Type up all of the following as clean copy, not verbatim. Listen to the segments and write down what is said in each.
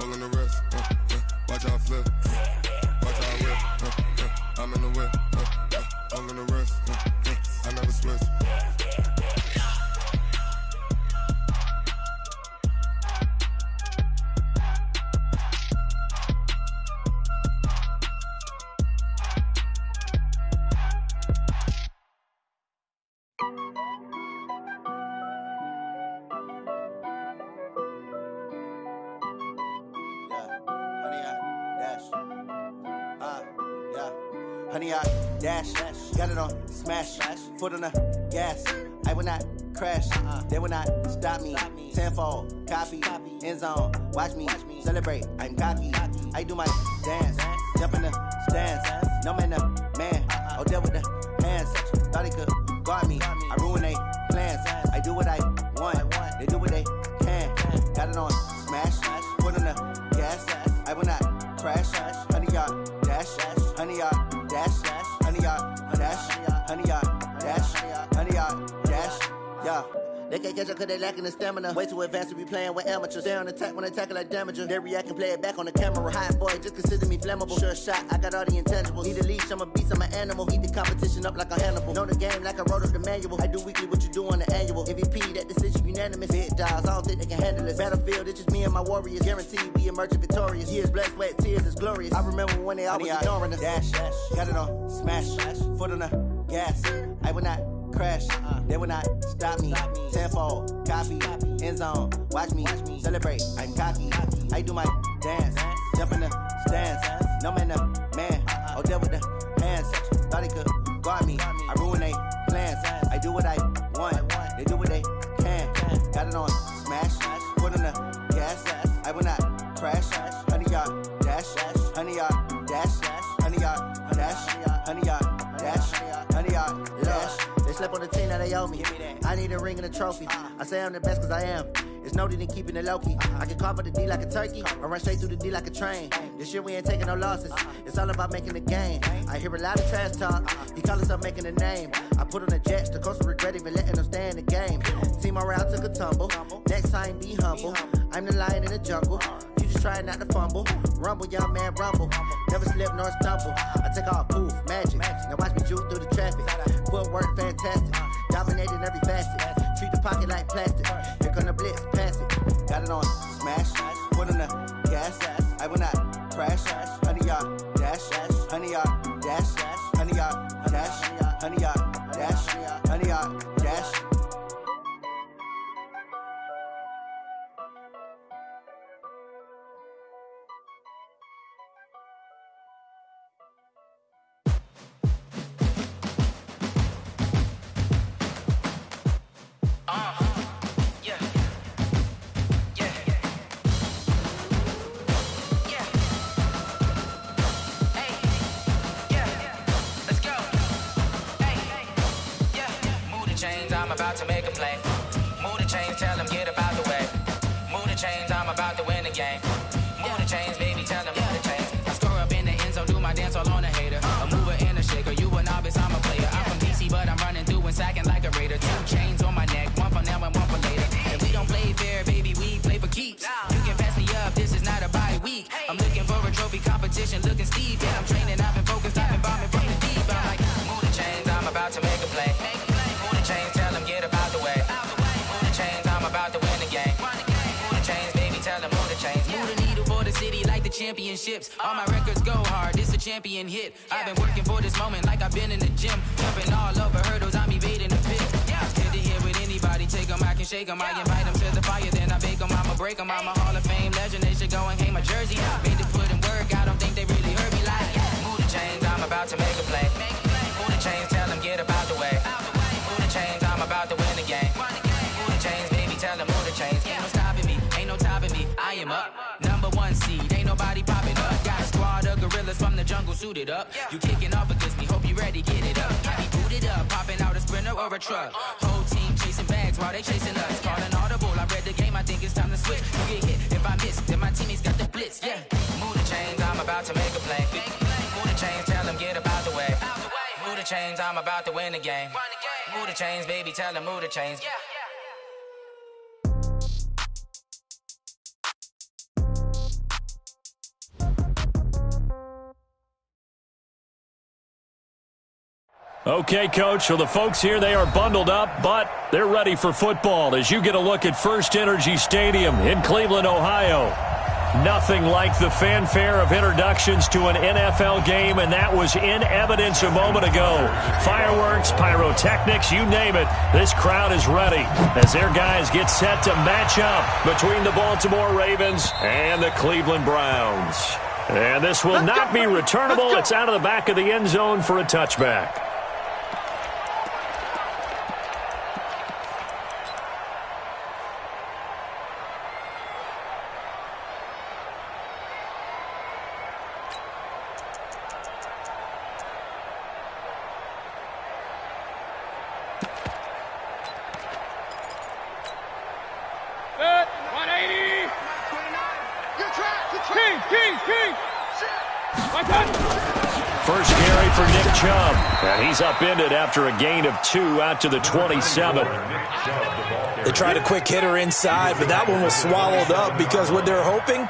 All on the wrist, watch how I flip, watch how I whip, I'm in the whip, all on the wrist, I never switch. Honey, I dash, got it on smash, foot on the gas. I will not crash, they will not stop me. Tenfold, copy, end zone, watch me celebrate. I'm cocky, I do my dance, jump in the stands. No man, the man, oh deal with the hands. Thought he could guard me, I ruin they plans. I do what I want, they do what they can. Got it on smash, foot on the gas. I will not crash, honey, y'all dash, honey, y'all dash, honey, y'all dash, honey, y'all dash, honey, y'all dash, yeah. They can't catch up cause they lacking the stamina. Way too advanced to be playing with amateurs. Stay on attack when they tackle like damager. They react and play it back on the camera. Hot boy, just consider me flammable. Sure shot, I got all the intangibles. Need a leash, I'm a beast, I'm an animal. Eat the competition up like a Hannibal. Know the game like I wrote up the manual. I do weekly what you do on the annual. MVP, that decision unanimous. Big dogs, I don't think they can handle this. Battlefield, it's just me and my warriors. Guaranteed we emerge victorious. Years, blood, sweat, tears, it's glorious. I remember when they always ignoring us. Dash, got it on smash, foot on the gas. I will not crash, they will not stop me. Tenfold, copy, end zone, watch me celebrate. I'm cocky, I do my dance, jump in the stands. No man, the man, oh deal with the hands. Thought he could guard me, I ruin they plans. I do what I want, they do what they can. Got it on smash, foot on the gas. I will not crash, honey, y'all dash, honey, y'all dash, honey, y'all dash, honey, y'all dash, honey, y'all dash. They slept on the team that they owe me. I need a ring and a trophy. I say I'm the best cause I am. It's no need in keeping it low-key. I can carve up the D like a turkey or run straight through the D like a train. This year we ain't taking no losses. It's all about making the game. I hear a lot of trash talk. He call himself making a name. I put on the Jets. The coach will regret even letting them stay in the game. Team morale took a tumble. Next time be humble. I'm the lion in the jungle. You just try not to fumble. Rumble, young man, rumble. Never slip nor stumble. I take off, poof, magic. Now watch me juke through the traffic. Footwork fantastic. Dominating every facet. Treat the pocket like plastic. Here come the blitz, pass it. Got it on smash, foot on the gas. I will not crash, honey, y'all dash, honey, y'all dash, honey, y'all dash, honey, y'all dash, honey, y'all dash. I'm about to make a play. Move the chains, tell them get up out the way. Move the chains, I'm about to win the game. Move the chains, baby, tell them move the chains. I score up in the end zone, do my dance all on a hater. A mover and a shaker, you a novice, I'm a player. I'm from DC, but I'm running through and sacking like a raider. 2 chains on my neck, one for now and one for later. And we don't play fair, baby, we play for keeps. You can pass me up, this is not a bye week. I'm looking for a trophy competition, looking steep. Yeah, I'm training, I've been focused, I've been bombing from the deep. I'm like, move the chains, I'm about to make a play. Move the chains, tell them get up out the way. Move the chains, I'm about to win the game. Move the chains, baby, tell them move the chains. Move the needle for the city like the championships. All my records go hard, this a champion hit. I've been working for this moment like I've been in the gym. Jumping all over hurdles, I'm evading the pit. Scared to hear with anybody, take them, I can shake them. I invite them to the fire, then I bake them, I'ma break them. I'm a Hall of Fame legend, they should go and hang my jersey. Made to put in work, I don't think they really heard me like. Move the chains, I'm about to make a play. Move the chains, tell them get up out the way. Move the chains, I'm about to win the game. Move the chains, baby, tell them move the chains. Ain't no stopping me, ain't no topping me, I am up. #1 seed, ain't nobody popping up. Got a squad of gorillas from the jungle suited up. You kicking off against me, hope you ready, get it up. I be booted up, popping out a sprinter or a truck. Whole team chasing bags while they chasing us. Calling audible, I read the game, I think it's time to switch. You get hit, if I miss, then my teammates got the blitz, yeah. Move the chains, I'm about to make a play. Move the chains, tell them get up out the way. Move the chains, I'm about to win the game. Move the chains, baby, tell them move the chains. Okay, Coach, so the folks here, they are bundled up, but they're ready for football as you get a look at First Energy Stadium in Cleveland, Ohio. Nothing like the fanfare of introductions to an NFL game, and that was in evidence a moment ago. Fireworks, pyrotechnics, you name it, this crowd is ready as their guys get set to match up between the Baltimore Ravens and the Cleveland Browns. And this will not be returnable. It's out of the back of the end zone for a touchback. First carry for Nick Chubb, and he's upended after a gain of 2 out to the 27. They tried a quick hitter inside, but that one was swallowed up because what they're hoping,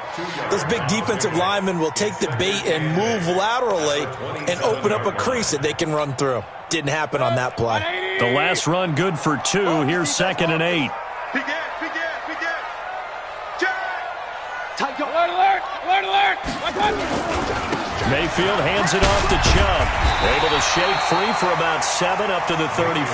those big defensive linemen will take the bait and move laterally and open up a crease that they can run through. Didn't happen on that play. The last run good for 2. Here's 2nd and 8. Mayfield hands it off to Chubb. Able to shake free for about 7 up to the 35.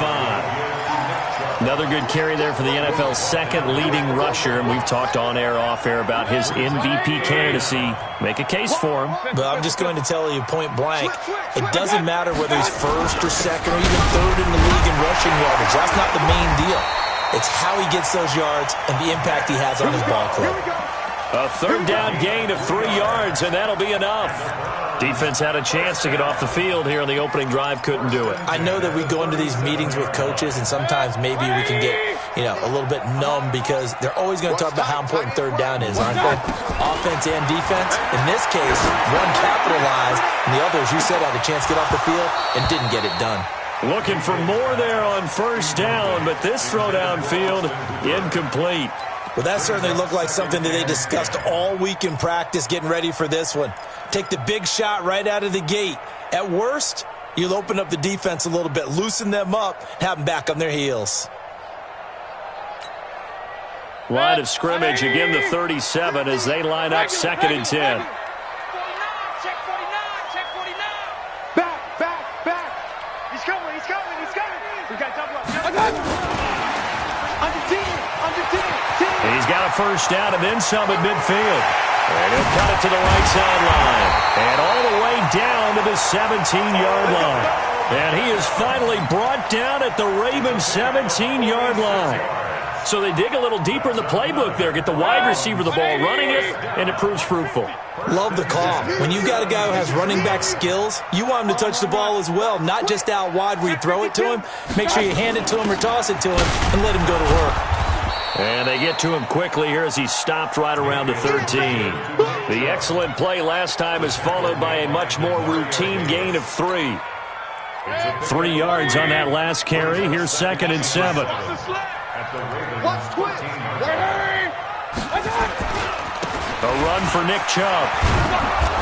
Another good carry there for the NFL's second leading rusher, and we've talked on air, off air about his MVP candidacy. Make a case for him. But I'm just going to tell you point blank, it doesn't matter whether he's first or second or even third in the league in rushing yardage. That's not the main deal. It's how he gets those yards and the impact he has on his ball club. A third down gain of 3 yards, and that'll be enough. Defense had a chance to get off the field here on the opening drive, couldn't do it. I know that we go into these meetings with coaches, and sometimes maybe we can get, a little bit numb because they're always going to talk about how important third down is, aren't they? Offense and defense. In this case, one capitalized, and the other, as you said, had a chance to get off the field and didn't get it done. Looking for more there on first down, but this throw downfield incomplete. Well, that certainly looked like something that they discussed all week in practice getting ready for this one. Take the big shot right out of the gate. At worst, you'll open up the defense a little bit, loosen them up, have them back on their heels. Line of scrimmage, again the 37 as they line up 2nd and 10. Back. He's coming. We got double up. He's got a first down and then some at midfield. And he'll cut it to the right sideline. And all the way down to the 17-yard line. And he is finally brought down at the Ravens' 17-yard line. So they dig a little deeper in the playbook there, get the wide receiver the ball, running it, and it proves fruitful. Love the call. When you've got a guy who has running back skills, you want him to touch the ball as well, not just out wide where you throw it to him. Make sure you hand it to him or toss it to him and let him go to work. And they get to him quickly here as he's stopped right around the 13. The excellent play last time is followed by a much more routine gain of 3. 3 yards on that last carry. Here's 2nd and 7. A run for Nick Chubb.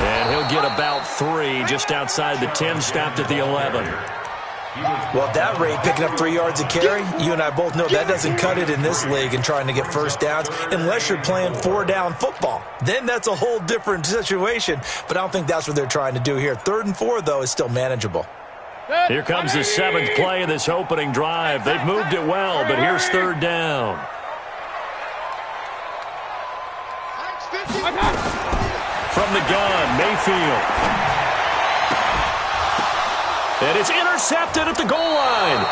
And he'll get about 3 just outside the 10, stopped at the 11. Well, at that rate, picking up 3 yards a carry, you and I both know that doesn't cut it in this league and trying to get first downs unless you're playing 4-down football. Then that's a whole different situation, but I don't think that's what they're trying to do here. 3rd and 4, though, is still manageable. Here comes the 7th play of this opening drive. They've moved it well, but here's 3rd down. From the gun, Mayfield. And it's intercepted at the goal line.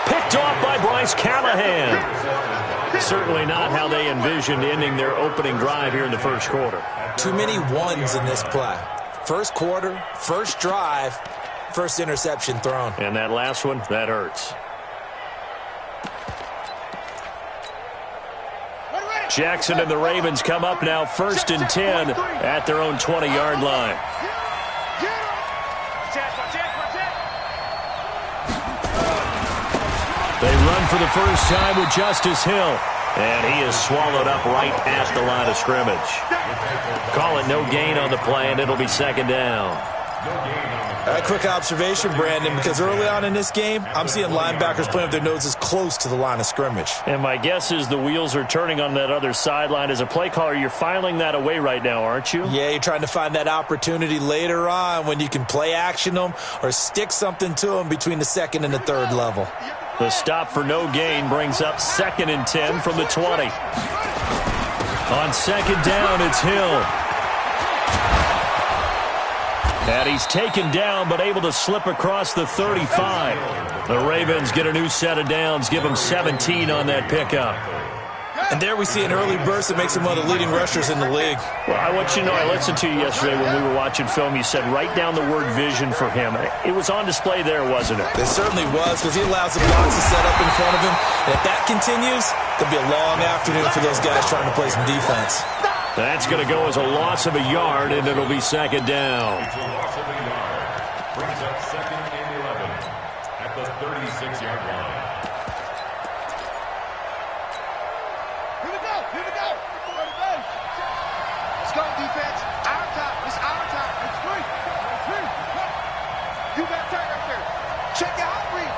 Picked off by Bryce Callahan. Certainly not how they envisioned ending their opening drive here in the first quarter. Too many ones in this play. First quarter, first drive, first interception thrown. And that last one, that hurts. Jackson and the Ravens come up now 1st and 10 at their own 20-yard line. They run for the first time with Justice Hill. And he is swallowed up right at the line of scrimmage. Call it no gain on the play, and it'll be 2nd down. A quick observation, Brandon, because early on in this game, I'm seeing linebackers playing with their noses close to the line of scrimmage. And my guess is the wheels are turning on that other sideline. As a play caller, you're filing that away right now, aren't you? Yeah, you're trying to find that opportunity later on when you can play action them or stick something to them between the second and the third level. The stop for no gain brings up 2nd and 10 from the 20. On 2nd down, it's Hill. And he's taken down, but able to slip across the 35. The Ravens get a new set of downs, give them 17 on that pickup. And there we see an early burst that makes him one of the leading rushers in the league. Well, I want you to know, I listened to you yesterday when we were watching film. You said write down the word vision for him. It was on display there, wasn't it? It certainly was, because he allows the blocks to set up in front of him. And if that continues, it'll be a long afternoon for those guys trying to play some defense. That's going to go as a loss of a yard, and it'll be 2nd down. It's a loss of a yard. Brings up 2nd and 11 at the 36-yard line. Here we go. Here we go. Let's go, defense. Our time. It's our time. It's free. You got time right there. Check your hot read.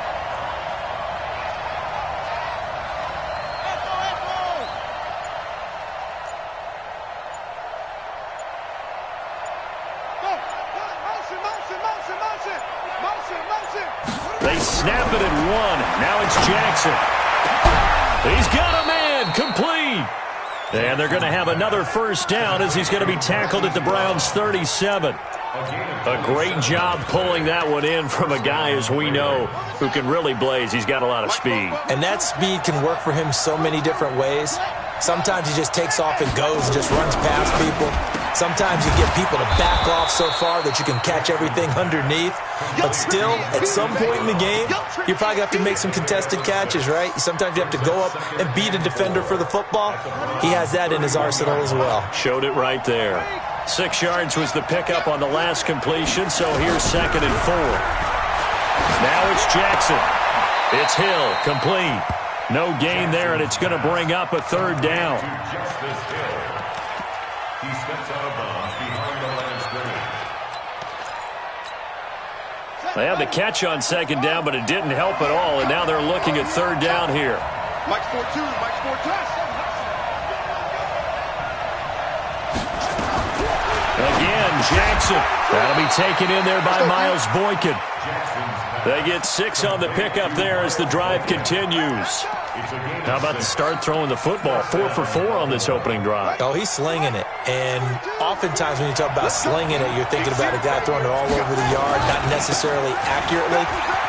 They snap it at 1. Now it's Jackson. He's got a man. Complete. And they're going to have another 1st down as he's going to be tackled at the Browns' 37. A great job pulling that one in from a guy, as we know, who can really blaze. He's got a lot of speed. And that speed can work for him so many different ways. Sometimes he just takes off and goes and just runs past people. Sometimes you get people to back off so far that you can catch everything underneath. But still, at some point in the game, you probably have to make some contested catches, right? Sometimes you have to go up and beat a defender for the football. He has that in his arsenal as well. Showed it right there. 6 yards was the pickup on the last completion, so here's 2nd and 4. Now it's Jackson. It's Hill, complete. No gain there, and it's going to bring up a 3rd down. He steps out of bounds behind the line of scrimmage. They had the catch on 2nd down, but it didn't help at all, and now they're looking at 3rd down here. Mike's 4-2. Mike's 4-2. Again, Jackson. That'll be taken in there by Miles Boykin. They get 6 on the pickup there as the drive continues. How about the start throwing the football? 4 for 4 on this opening drive. Oh, he's slinging it. And oftentimes when you talk about slinging it, you're thinking about a guy throwing it all over the yard, not necessarily accurately.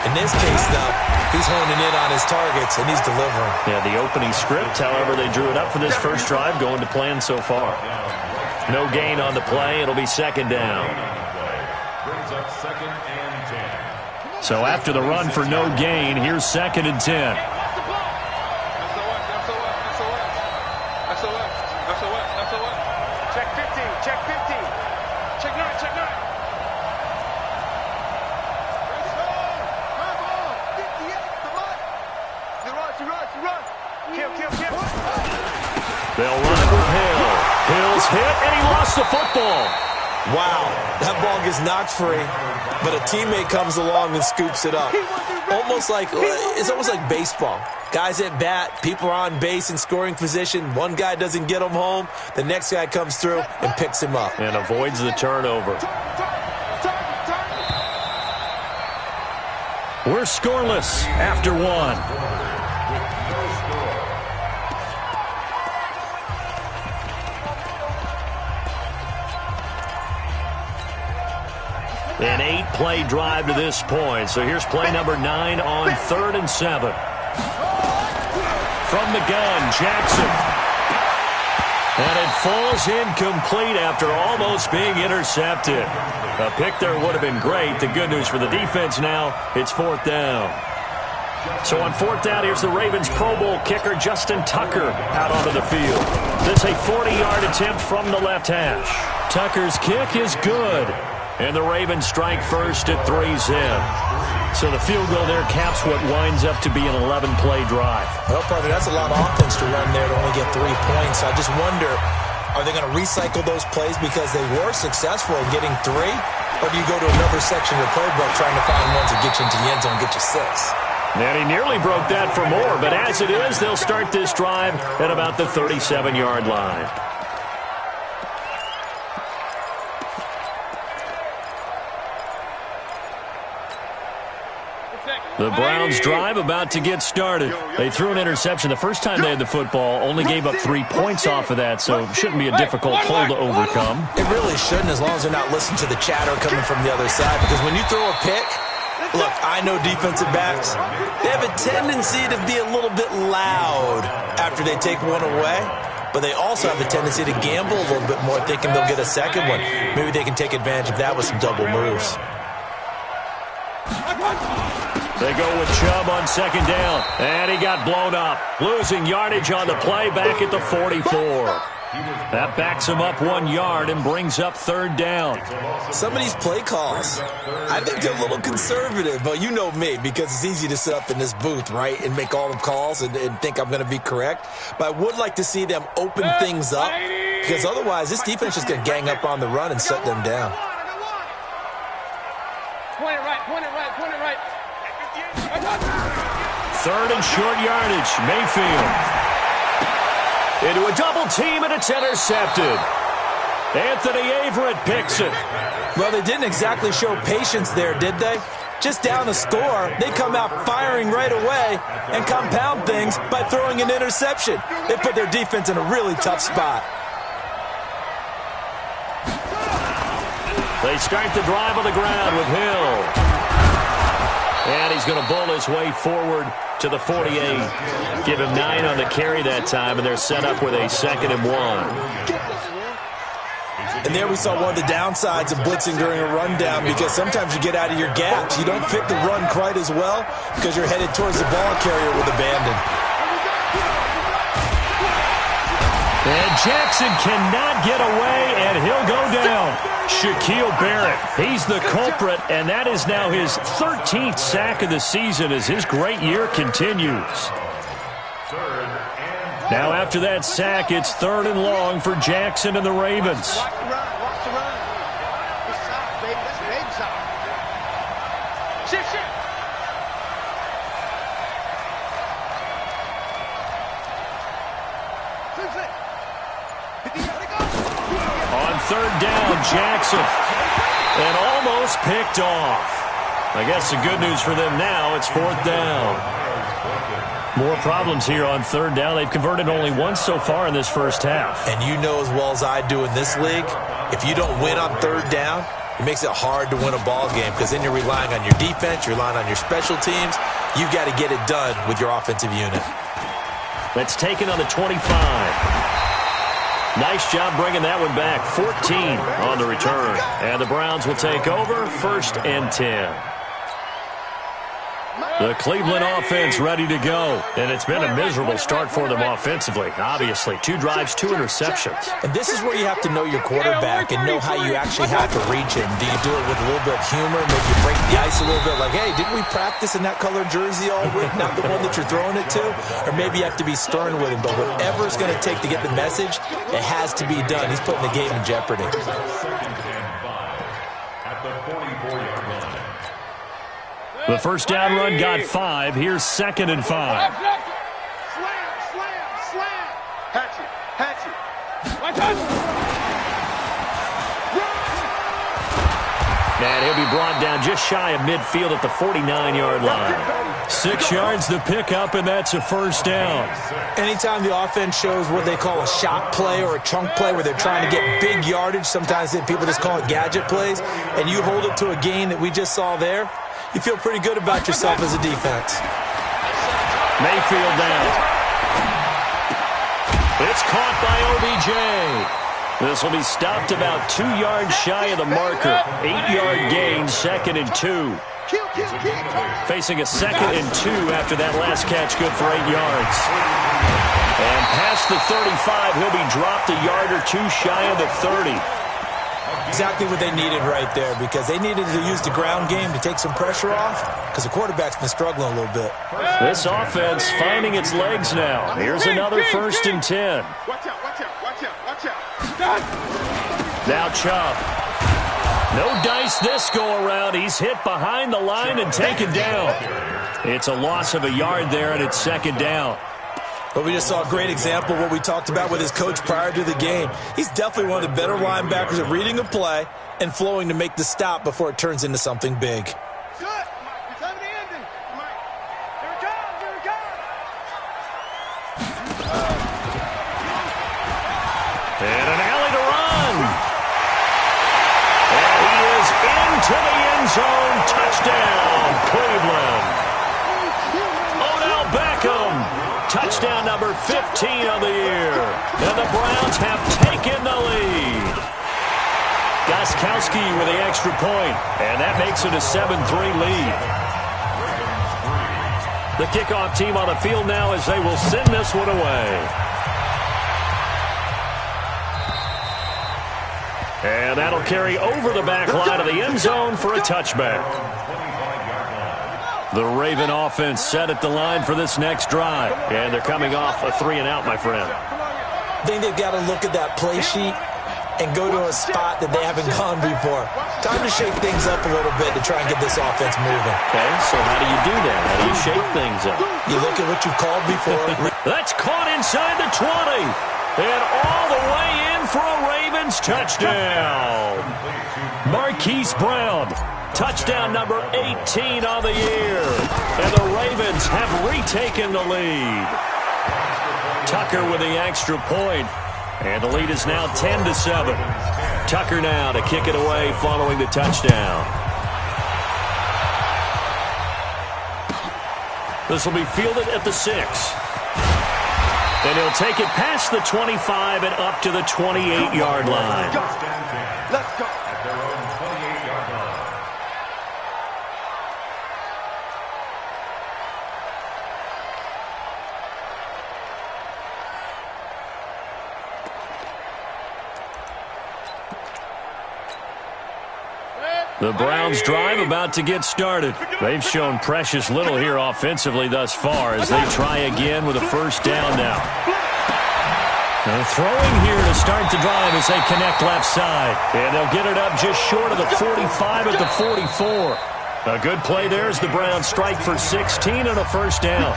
In this case, though, he's honing in on his targets, and he's delivering. Yeah, the opening script, however, they drew it up for this first drive, going to plan so far. No gain on the play. It'll be 2nd down. Brings up 2nd and 10. So after the run for no gain, here's 2nd and 10. Check 15. Check 15. Check 9. Check 9. Kill. They'll run it with Hill. Hill's hit, and he lost the football. Wow, that ball gets knocked free, but a teammate comes along and scoops it up. It's almost like baseball. Guys at bat, people are on base in scoring position. One guy doesn't get him home. The next guy comes through and picks him up. And avoids the turnover. We're scoreless after 1. An 8-play drive to this point. So here's play number 9 on 3rd and 7. From the gun, Jackson. And it falls incomplete after almost being intercepted. A pick there would have been great. The good news for the defense now, it's 4th down. So on 4th down, here's the Ravens Pro Bowl kicker, Justin Tucker, out onto the field. This a 40-yard attempt from the left hash. Tucker's kick is good. And the Ravens strike first at 3-zip. So the field goal there caps what winds up to be an 11-play drive. Well, partner, that's a lot of offense to run there to only get 3 points. I just wonder, Are they going to recycle those plays because they were successful in getting 3? Or do you go to another section of the playbook trying to find ones that get you into the end zone and get you 6? And he nearly broke that for more, but as it is, they'll start this drive at about the 37-yard line. The Browns drive about to get started. They threw an interception the first time they had the football, only gave up 3 points off of that, so it shouldn't be a difficult hole to overcome. It really shouldn't, as long as they're not listening to the chatter coming from the other side, because when you throw a pick, look, I know defensive backs, they have a tendency to be a little bit loud after they take one away, but they also have a tendency to gamble a little bit more, thinking they'll get a second one. Maybe they can take advantage of that with some double moves. They go with Chubb on second down, and he got blown up. Losing yardage on the play back at the 44. That backs him up 1 yard and brings up third down. Some of these play calls, I think they're a little conservative, but you know me, because it's easy to sit up in this booth, right, and make all the calls and think I'm going to be correct. But I would like to see them open things up, because otherwise this defense is going to gang up on the run and shut them down. Point it right, point it right, point it right. Third and short yardage, Mayfield. Into a double team, and it's intercepted. Anthony Averett picks it. Well, they didn't exactly show patience there, did they? Just down the score, they come out firing right away and compound things by throwing an interception. They put their defense in a really tough spot. They start the drive on the ground with Hill. And he's going to bowl his way forward to the 48. Give him 9 on the carry that time, and they're set up with a 2nd and 1. And there we saw one of the downsides of blitzing during a rundown, because sometimes you get out of your gaps. You don't fit the run quite as well because you're headed towards the ball carrier with abandon. And Jackson cannot get away, and he'll go down. Shaquille Barrett, he's the culprit, and that is now his 13th sack of the season as his great year continues. Now after that sack, it's 3rd and long for Jackson and the Ravens. On 3rd down, Jackson, and almost picked off. I guess the good news for them now, it's 4th down. More problems here on 3rd down. They've converted only once so far in this first half. And you know as well as I do in this league, if you don't win on 3rd down, it makes it hard to win a ball game, because then you're relying on your defense, you're relying on your special teams. You've got to get it done with your offensive unit. That's taken on the 25. Nice job bringing that one back. 14 on the return. And the Browns will take over, 1st and 10. The Cleveland offense ready to go. And it's been a miserable start for them offensively. Obviously, 2 drives, 2 interceptions. And this is where you have to know your quarterback and know how you actually have to reach him. Do you do it with a little bit of humor, maybe you break the ice a little bit, like, hey, didn't we practice in that color jersey all week, not the one that you're throwing it to? Or maybe you have to be stern with him, but whatever it's going to take to get the message, it has to be done. He's putting the game in jeopardy. At the 44-yard line. The first down run got 5. Here's 2nd and 5. Slam, slam. Hatch it. Watch out. And he'll be brought down just shy of midfield at the 49-yard line. 6 yards the pickup, and that's a 1st down. Anytime the offense shows what they call a shot play or a chunk play where they're trying to get big yardage, sometimes people just call it gadget plays, and you hold it to a gain that we just saw there, you feel pretty good about yourself as a defense. Mayfield down. It's caught by OBJ. This will be stopped about 2 yards shy of the marker. 8-yard gain, 2nd and 2. Facing a 2nd and 2 after that last catch, good for 8 yards. And past the 35, he'll be dropped a yard or 2 shy of the 30. Exactly what they needed right there, because they needed to use the ground game to take some pressure off, because the quarterback's been struggling a little bit. This offense finding its legs now. Here's another 1st and 10. Watch out. Now Chubb. No dice this go-around. He's hit behind the line and taken down. It's a loss of a yard there, and it's second down. But we just saw a great example of what we talked about with his coach prior to the game. He's definitely one of the better linebackers at reading a play and flowing to make the stop before it turns into something big. And an alley to run. And he is into the end zone. Touchdown, Cleveland. Odell Beckham. Touchdown number 15 of the year. And the Browns have taken the lead. Gostkowski with the extra point. And that makes it a 7-3 lead. The kickoff team on the field now as they will send this one away. And that'll carry over the back line of the end zone for a touchback. The Raven offense set at the line for this next drive. And they're coming off a 3-and-out, my friend. I think they've got to look at that play sheet and go to a spot that they haven't gone before. Time to shake things up a little bit to try and get this offense moving. Okay, so how do you do that? How do you shake things up? You look at what you've called before. That's caught inside the 20. And all the way in for a Ravens touchdown. Marquise Brown, touchdown number 18 on the year. And the Ravens have retaken the lead. Tucker with the extra point. And the lead is now 10-7. Tucker now to kick it away following the touchdown. This will be fielded at the 6. And he'll take it past the 25 and up to the 28-yard line. Let's go. At their own 28-yard line. The Browns drive about to get started. They've shown precious little here offensively thus far as they try again with a first down now. And throwing here to start the drive as they connect left side. And they'll get it up just short of the 45 at the 44. A good play there as the Browns strike for 16 and a first down.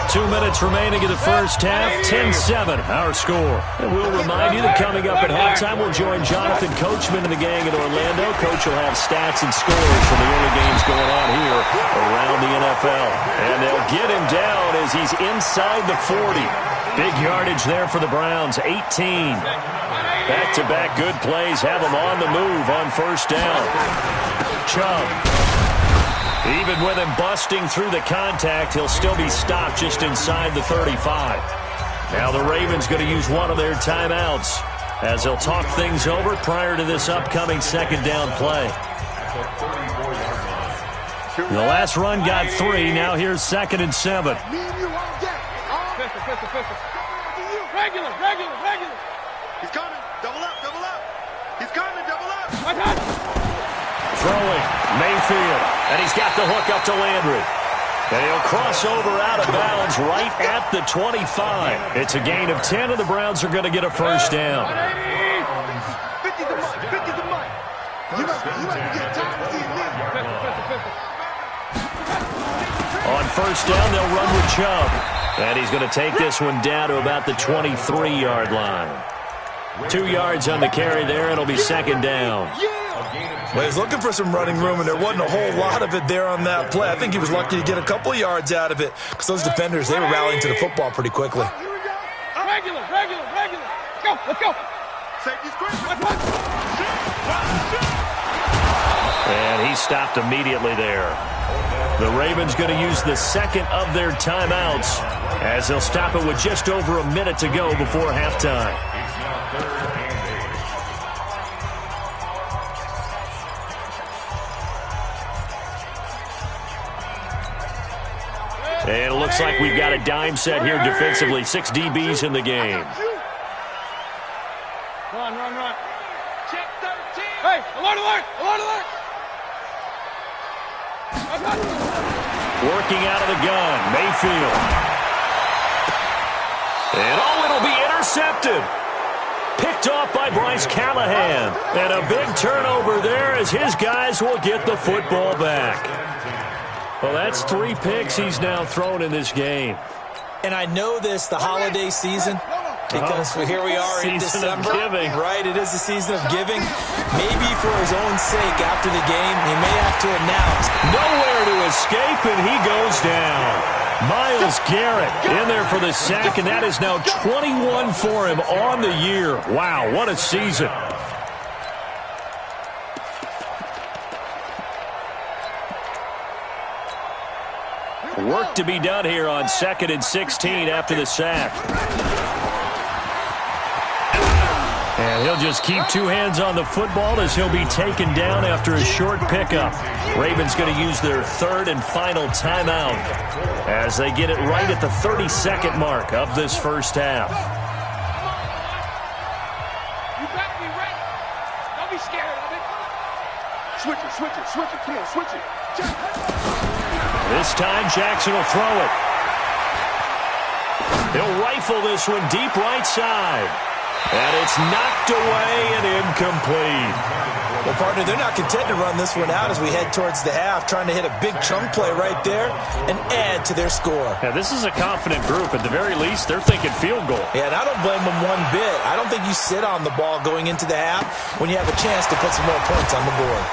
2 minutes remaining in the first half, 10-7, our score. And we'll remind you that coming up at halftime, we'll join Jonathan Coachman and the gang in Orlando. Coach will have stats and scores from the early games going on here around the NFL. And they'll get him down as he's inside the 40. Big yardage there for the Browns, 18. Back-to-back good plays have them on the move on first down. Chubb. Even with him busting through the contact, he'll still be stopped just inside the 35. Now the Ravens going to use one of their timeouts as they'll talk things over prior to this upcoming second down play. The last run got 3. Now here's 2nd and 7. Regular. He's coming. Double up. He's coming. Double up. Throwing, Mayfield, and he's got the hook up to Landry. And he'll cross over out of bounds right at the 25. It's a gain of 10, and the Browns are going to get a first down. 50's the money. You might get time to see me. On first down, they'll run with Chubb. And he's going to take this one down to about the 23-yard line. 2 yards on the carry there, it'll be second down. Well, he's looking for some running room, and there wasn't a whole lot of it there on that play. I think he was lucky to get a couple of yards out of it because those defenders, they were rallying to the football pretty quickly. Regular. Let's go. Safety screen. And he stopped immediately there. The Ravens going to use the second of their timeouts as they'll stop it with just over a minute to go before halftime. And it looks like we've got a dime set here defensively. 6 DBs in the game. Run. Check 13. Hey, alert. Working out of the gun, Mayfield. And it'll be intercepted. Picked off by Bryce Callahan. And a big turnover there as his guys will get the football back. Well, that's 3 picks he's now thrown in this game. And I know this, the holiday season, because here we are in December. Right, it is the season of giving. Maybe for his own sake after the game, he may have to announce. Nowhere to escape, and he goes down. Myles Garrett in there for the sack, and that is now 21 for him on the year. Wow, what a season. Work to be done here on 2nd and 16 after the sack. And he'll just keep 2 hands on the football as he'll be taken down after a short pickup. Ravens going to use their 3rd and final timeout as they get it right at the 32nd mark of this first half. You better be ready. Don't be scared of it. Switch it. Come on, switch it. This time Jackson will throw it. He'll rifle this one deep right side. And it's knocked away and incomplete. Well, partner, they're not content to run this one out as we head towards the half, trying to hit a big chunk play right there and add to their score. Yeah, this is a confident group. At the very least, they're thinking field goal. Yeah, and I don't blame them one bit. I don't think you sit on the ball going into the half when you have a chance to put some more points on the board.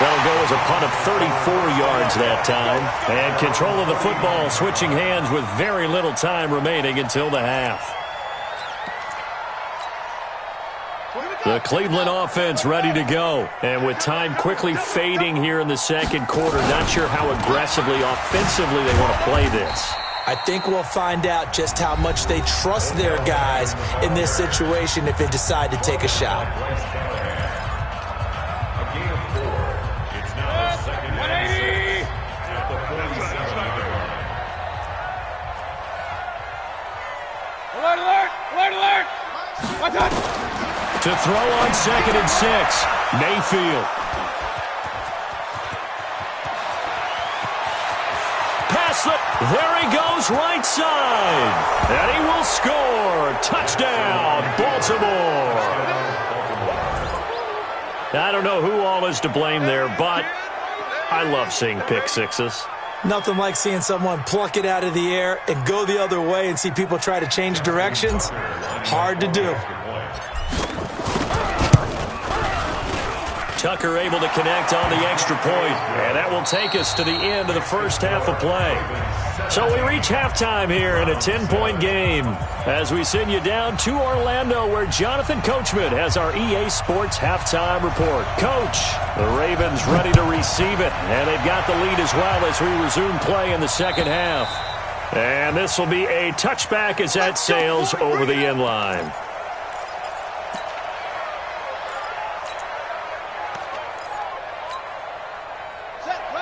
That'll go as a punt of 34 yards that time. And control of the football switching hands with very little time remaining until the half. The Cleveland offense ready to go. And with time quickly fading here in the second quarter, not sure how aggressively, offensively they want to play this. I think we'll find out just how much they trust their guys in this situation if they decide to take a shot. A gain of 4. It's now 2nd and 6 at the 47-yard line. Alert! Watch out! To throw on 2nd and 6, Mayfield. Pass it. There he goes, right side. And he will score. Touchdown, Baltimore. I don't know who all is to blame there, but I love seeing pick sixes. Nothing like seeing someone pluck it out of the air and go the other way and see people try to change directions. Hard to do. Tucker able to connect on the extra point, and that will take us to the end of the first half of play. So we reach halftime here in a 10-point game as we send you down to Orlando where Jonathan Coachman has our EA Sports halftime report. Coach, the Ravens ready to receive it, and they've got the lead as well as we resume play in the second half. And this will be a touchback as that sails over the end line.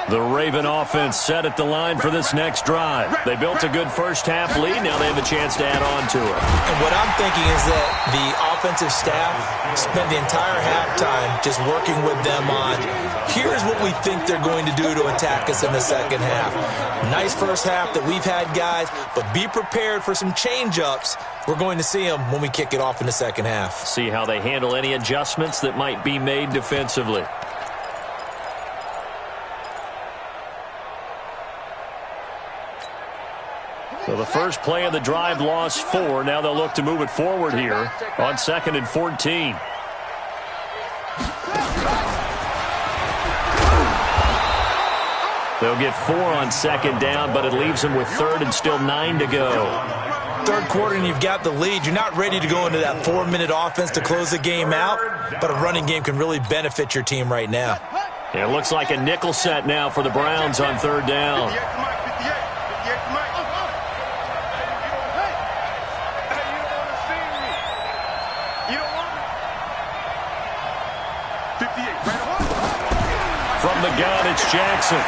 The Raven offense set at the line for this next drive. They built a good first-half lead. Now they have a chance to add on to it. And what I'm thinking is that the offensive staff spent the entire halftime just working with them on, here's what we think they're going to do to attack us in the second half. Nice first half that we've had, guys, but be prepared for some change-ups. We're going to see them when we kick it off in the second half. See how they handle any adjustments that might be made defensively. So the first play of the drive lost 4. Now they'll look to move it forward here on 2nd and 14. They'll get 4 on 2nd down, but it leaves them with 3rd and still 9 to go. Third quarter and you've got the lead. You're not ready to go into that 4-minute offense to close the game out, but a running game can really benefit your team right now. It looks like a nickel set now for the Browns on 3rd down. From the gun, it's Jackson.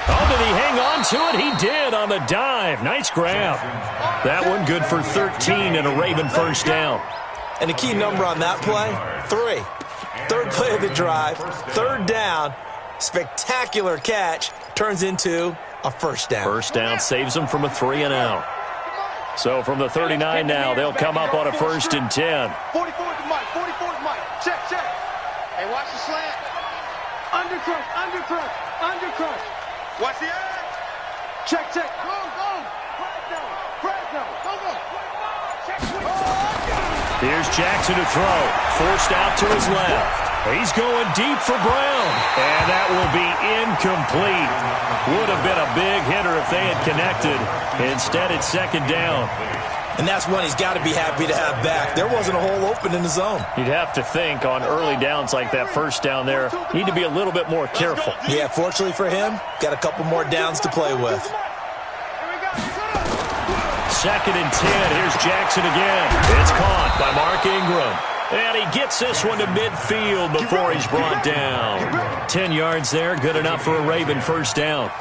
Oh, did he hang on to it? He did on the dive. Nice grab. That one good for 13 and a Raven first down. And the key number on that play, 3. Third play of the drive, 3rd down, spectacular catch, turns into a first down. First down saves them from a 3 and out. So from the 39 now, they'll come up on a 1st and 10. 44 is the mic. 44 is the mic. Check, check. Hey, watch the slant. Under crush, under crush, under crush. Watch the edge. Check, check. Go, go. Press down. Go, go. Check. Here's Jackson to throw. Forced out to his left. He's going deep for Brown. And that will be incomplete. Would have been a big hitter if they had connected. Instead, it's 2nd down. And that's one he's got to be happy to have back. There wasn't a hole open in the zone. You'd have to think on early downs like that 1st down there, need to be a little bit more careful. Yeah, fortunately for him, got a couple more downs to play with. 2nd and 10. Here's Jackson again. It's caught by Mark Ingram. And he gets this one to midfield before he's brought down. 10 yards there, good enough for a Raven 1st down.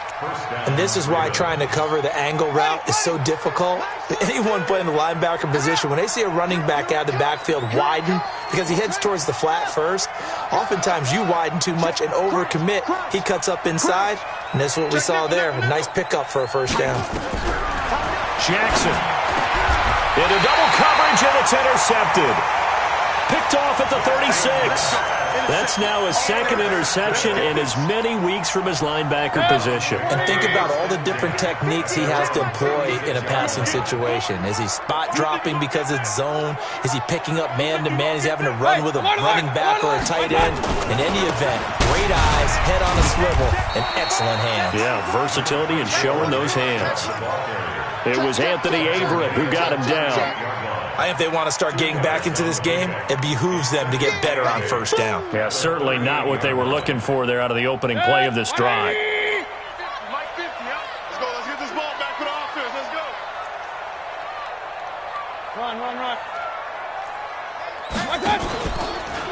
And this is why trying to cover the angle route is so difficult. Anyone playing the linebacker position, when they see a running back out of the backfield widen because he heads towards the flat first, oftentimes you widen too much and overcommit. He cuts up inside, and that's what we saw there. A nice pickup for a 1st down. Jackson into double coverage, and it's intercepted. Picked off at the 36. That's now his 2nd interception in as many weeks from his linebacker position. And think about all the different techniques he has to employ in a passing situation. Is he spot dropping because it's zone? Is he picking up man-to-man? Is he having to run with a running back or a tight end? In any event, great eyes, head on a swivel, and excellent hands. Yeah, versatility and showing those hands. It was Anthony Averett who got him down. I think if they want to start getting back into this game, it behooves them to get better on 1st down. Yeah, certainly not what they were looking for there out of the opening play of this drive. Let's go. Let's get this ball back for the offense. Let's go. Run, run, run.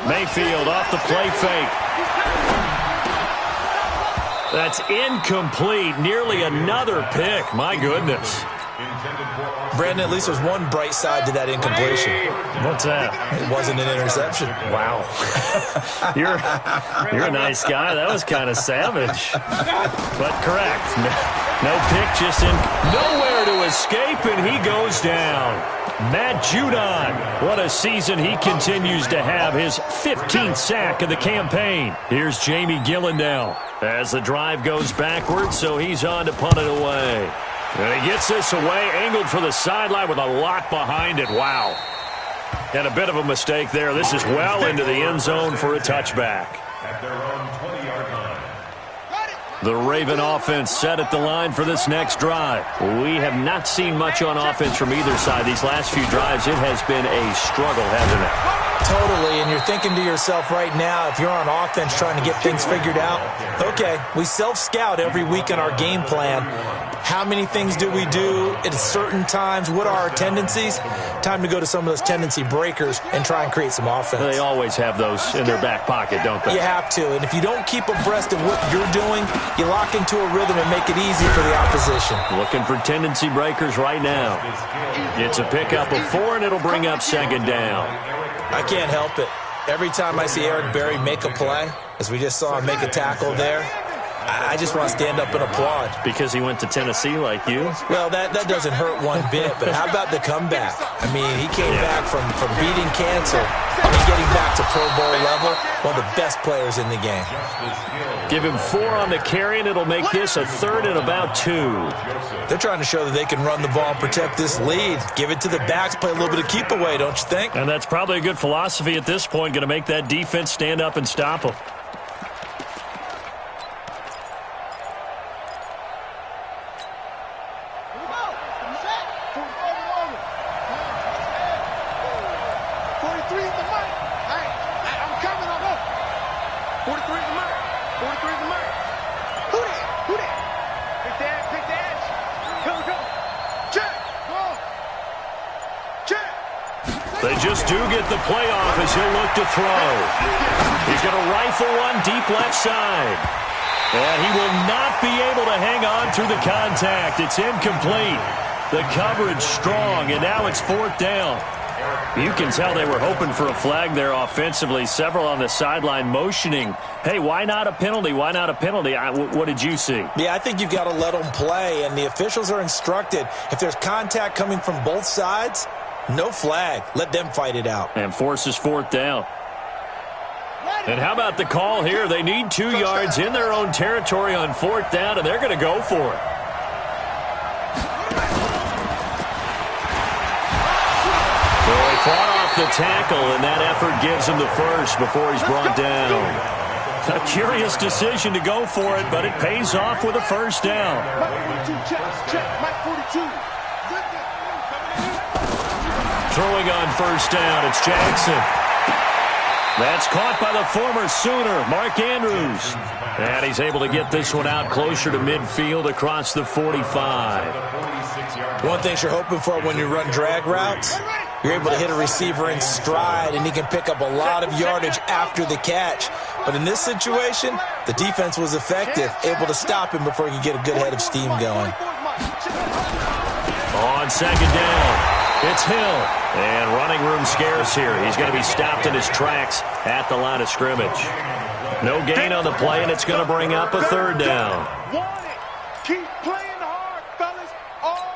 Mayfield off the play fake. That's incomplete. Nearly another pick. My goodness. Brandon, at least there's one bright side to that incompletion. What's that? It wasn't an interception. Wow. You're a nice guy. That was kind of savage. But correct. No pick, just in nowhere to escape, and he goes down. Matt Judon. What a season he continues to have. His 15th sack of the campaign. Here's Jamie Gillandale as the drive goes backwards, so he's on to punt it away. And he gets this away, angled for the sideline with a lot behind it. Wow. And a bit of a mistake there. This is well into the end zone for a touchback. At their own 20-yard line. The Raven offense set at the line for this next drive. We have not seen much on offense from either side. These last few drives, it has been a struggle, hasn't it? Totally, and you're thinking to yourself right now, if you're on offense trying to get things figured out, okay, we self-scout every week in our game plan. How many things do we do at certain times? What are our tendencies? Time to go to some of those tendency breakers and try and create some offense. They always have those in their back pocket, don't they? You have to, and if you don't keep abreast of what you're doing, you lock into a rhythm and make it easy for the opposition. Looking for tendency breakers right now. It's a pickup of 4, and it'll bring up 2nd down. I can't help it. Every time I see Eric Berry make a play, as we just saw him make a tackle there, I just want to stand up and applaud. Because he went to Tennessee like you? Well, that doesn't hurt one bit, but how about the comeback? I mean, he came back from beating cancer and getting back to Pro Bowl level, one of the best players in the game. Give him 4 on the carry, and it'll make this a 3rd and about 2. They're trying to show that they can run the ball and protect this lead. Give it to the backs, play a little bit of keep away, don't you think? And that's probably a good philosophy at this point, going to make that defense stand up and stop them. They just do get the play off as he'll look to throw. He's going to rifle one deep left side. And he will not be able to hang on through the contact. It's incomplete. The coverage strong, and now it's 4th down. You can tell they were hoping for a flag there offensively. Several on the sideline motioning, hey, why not a penalty? Why not a penalty? What did you see? Yeah, I think you've got to let them play, and the officials are instructed, if there's contact coming from both sides, no flag. Let them fight it out. And forces fourth down. And how about the call here? They need 2 yards in their own territory on fourth down, and they're going to go for it. So he fought off the tackle, and that effort gives him the first before he's brought down. A curious decision to go for it, but it pays off with a first down. Mike 42, check, Mike 42. Throwing on first down, it's Jackson. That's caught by the former Sooner, Mark Andrews. And he's able to get this one out closer to midfield across the 45. One thing you're hoping for when you run drag routes, you're able to hit a receiver in stride, and he can pick up a lot of yardage after the catch. But in this situation, the defense was effective, able to stop him before he could get a good head of steam going. On second down, it's Hill. And running room scarce here. He's going to be stopped in his tracks at the line of scrimmage. No gain on the play, and it's going to bring up a third down. Keep playing hard, fellas, all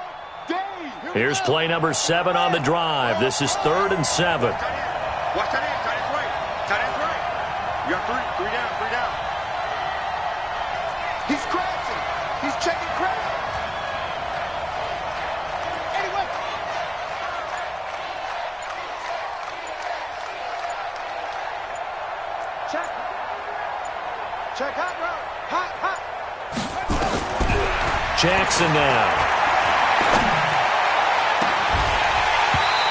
day. Here's play number 7 on the drive. This is 3rd and 7. Watch that end, tight end's right. Tight end's right. You got three down. He's crashing. He's checking crash. Anyway. Check hot route. Hot. Jackson now.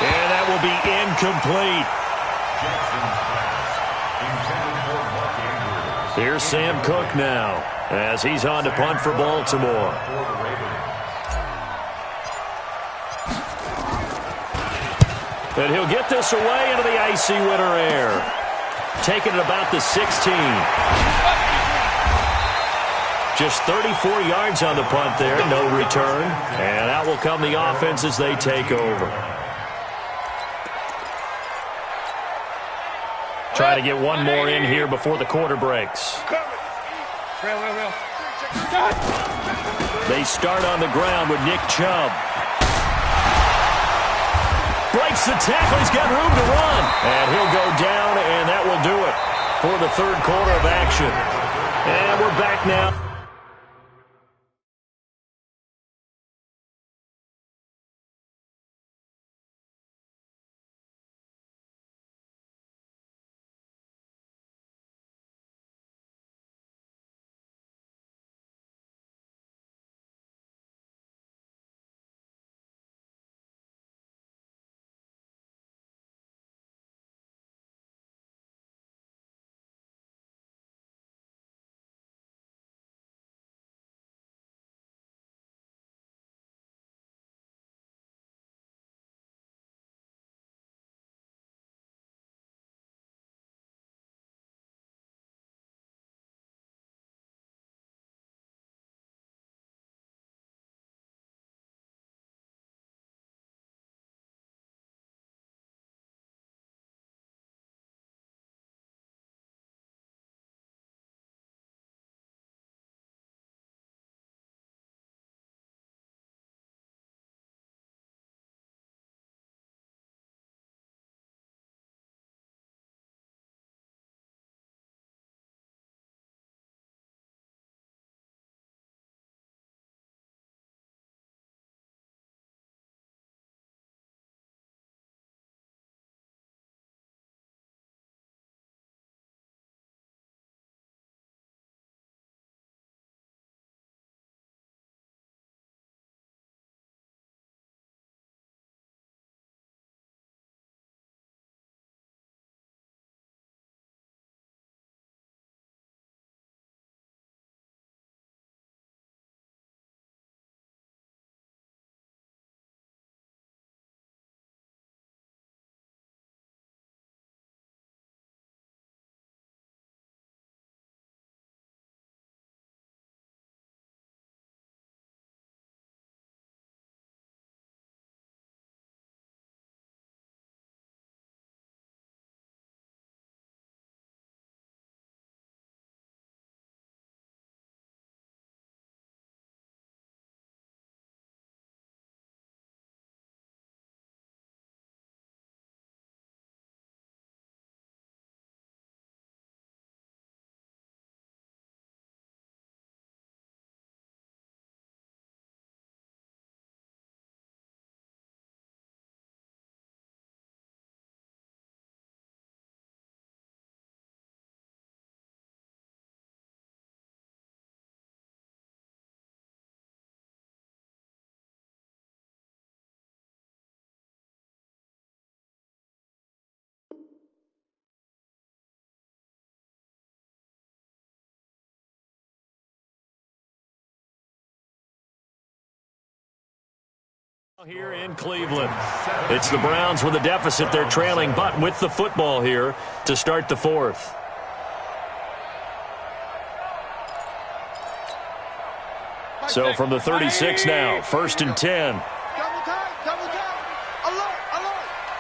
And that will be incomplete. Here's Sam Cook now as he's on to punt for Baltimore. And he'll get this away into the icy winter air. Taking it about the 16. Just 34 yards on the punt there, no return. And out will come the offense as they take over. Try to get one more in here before the quarter breaks. They start on the ground with Nick Chubb. Breaks the tackle. He's got room to run. And he'll go down, and that will do it for the third quarter of action. And we're back now. Here in Cleveland, it's the Browns with a deficit. They're trailing, but with the football here to start the fourth. So from the 36 now, 1st and 10. Double time. Alert.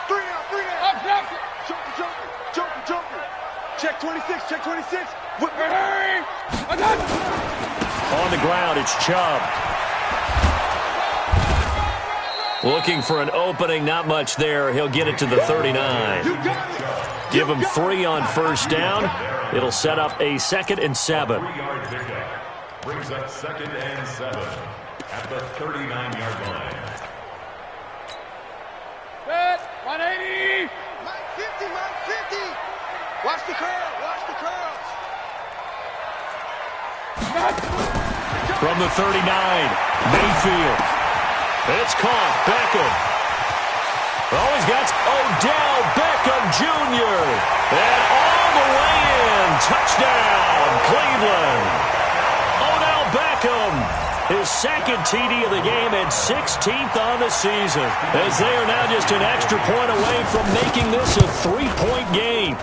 3 out. Joker. Check 26. On the ground, it's Chubb. Looking for an opening, not much there. He'll get it to the 39. Give him 3 on first down. It'll set up a 2nd and 7. 3-yard pickup. Brings up 2nd and 7 at the 39-yard line. Set, 180. Mike 50. Watch the curl. From the 39, Mayfield. It's caught. Beckham. Oh, he's got Odell Beckham Jr. And all the way in. Touchdown, Cleveland. Odell Beckham, his 2nd TD of the game and 16th on the season, as they are now just an extra point away from making this a 3-point game.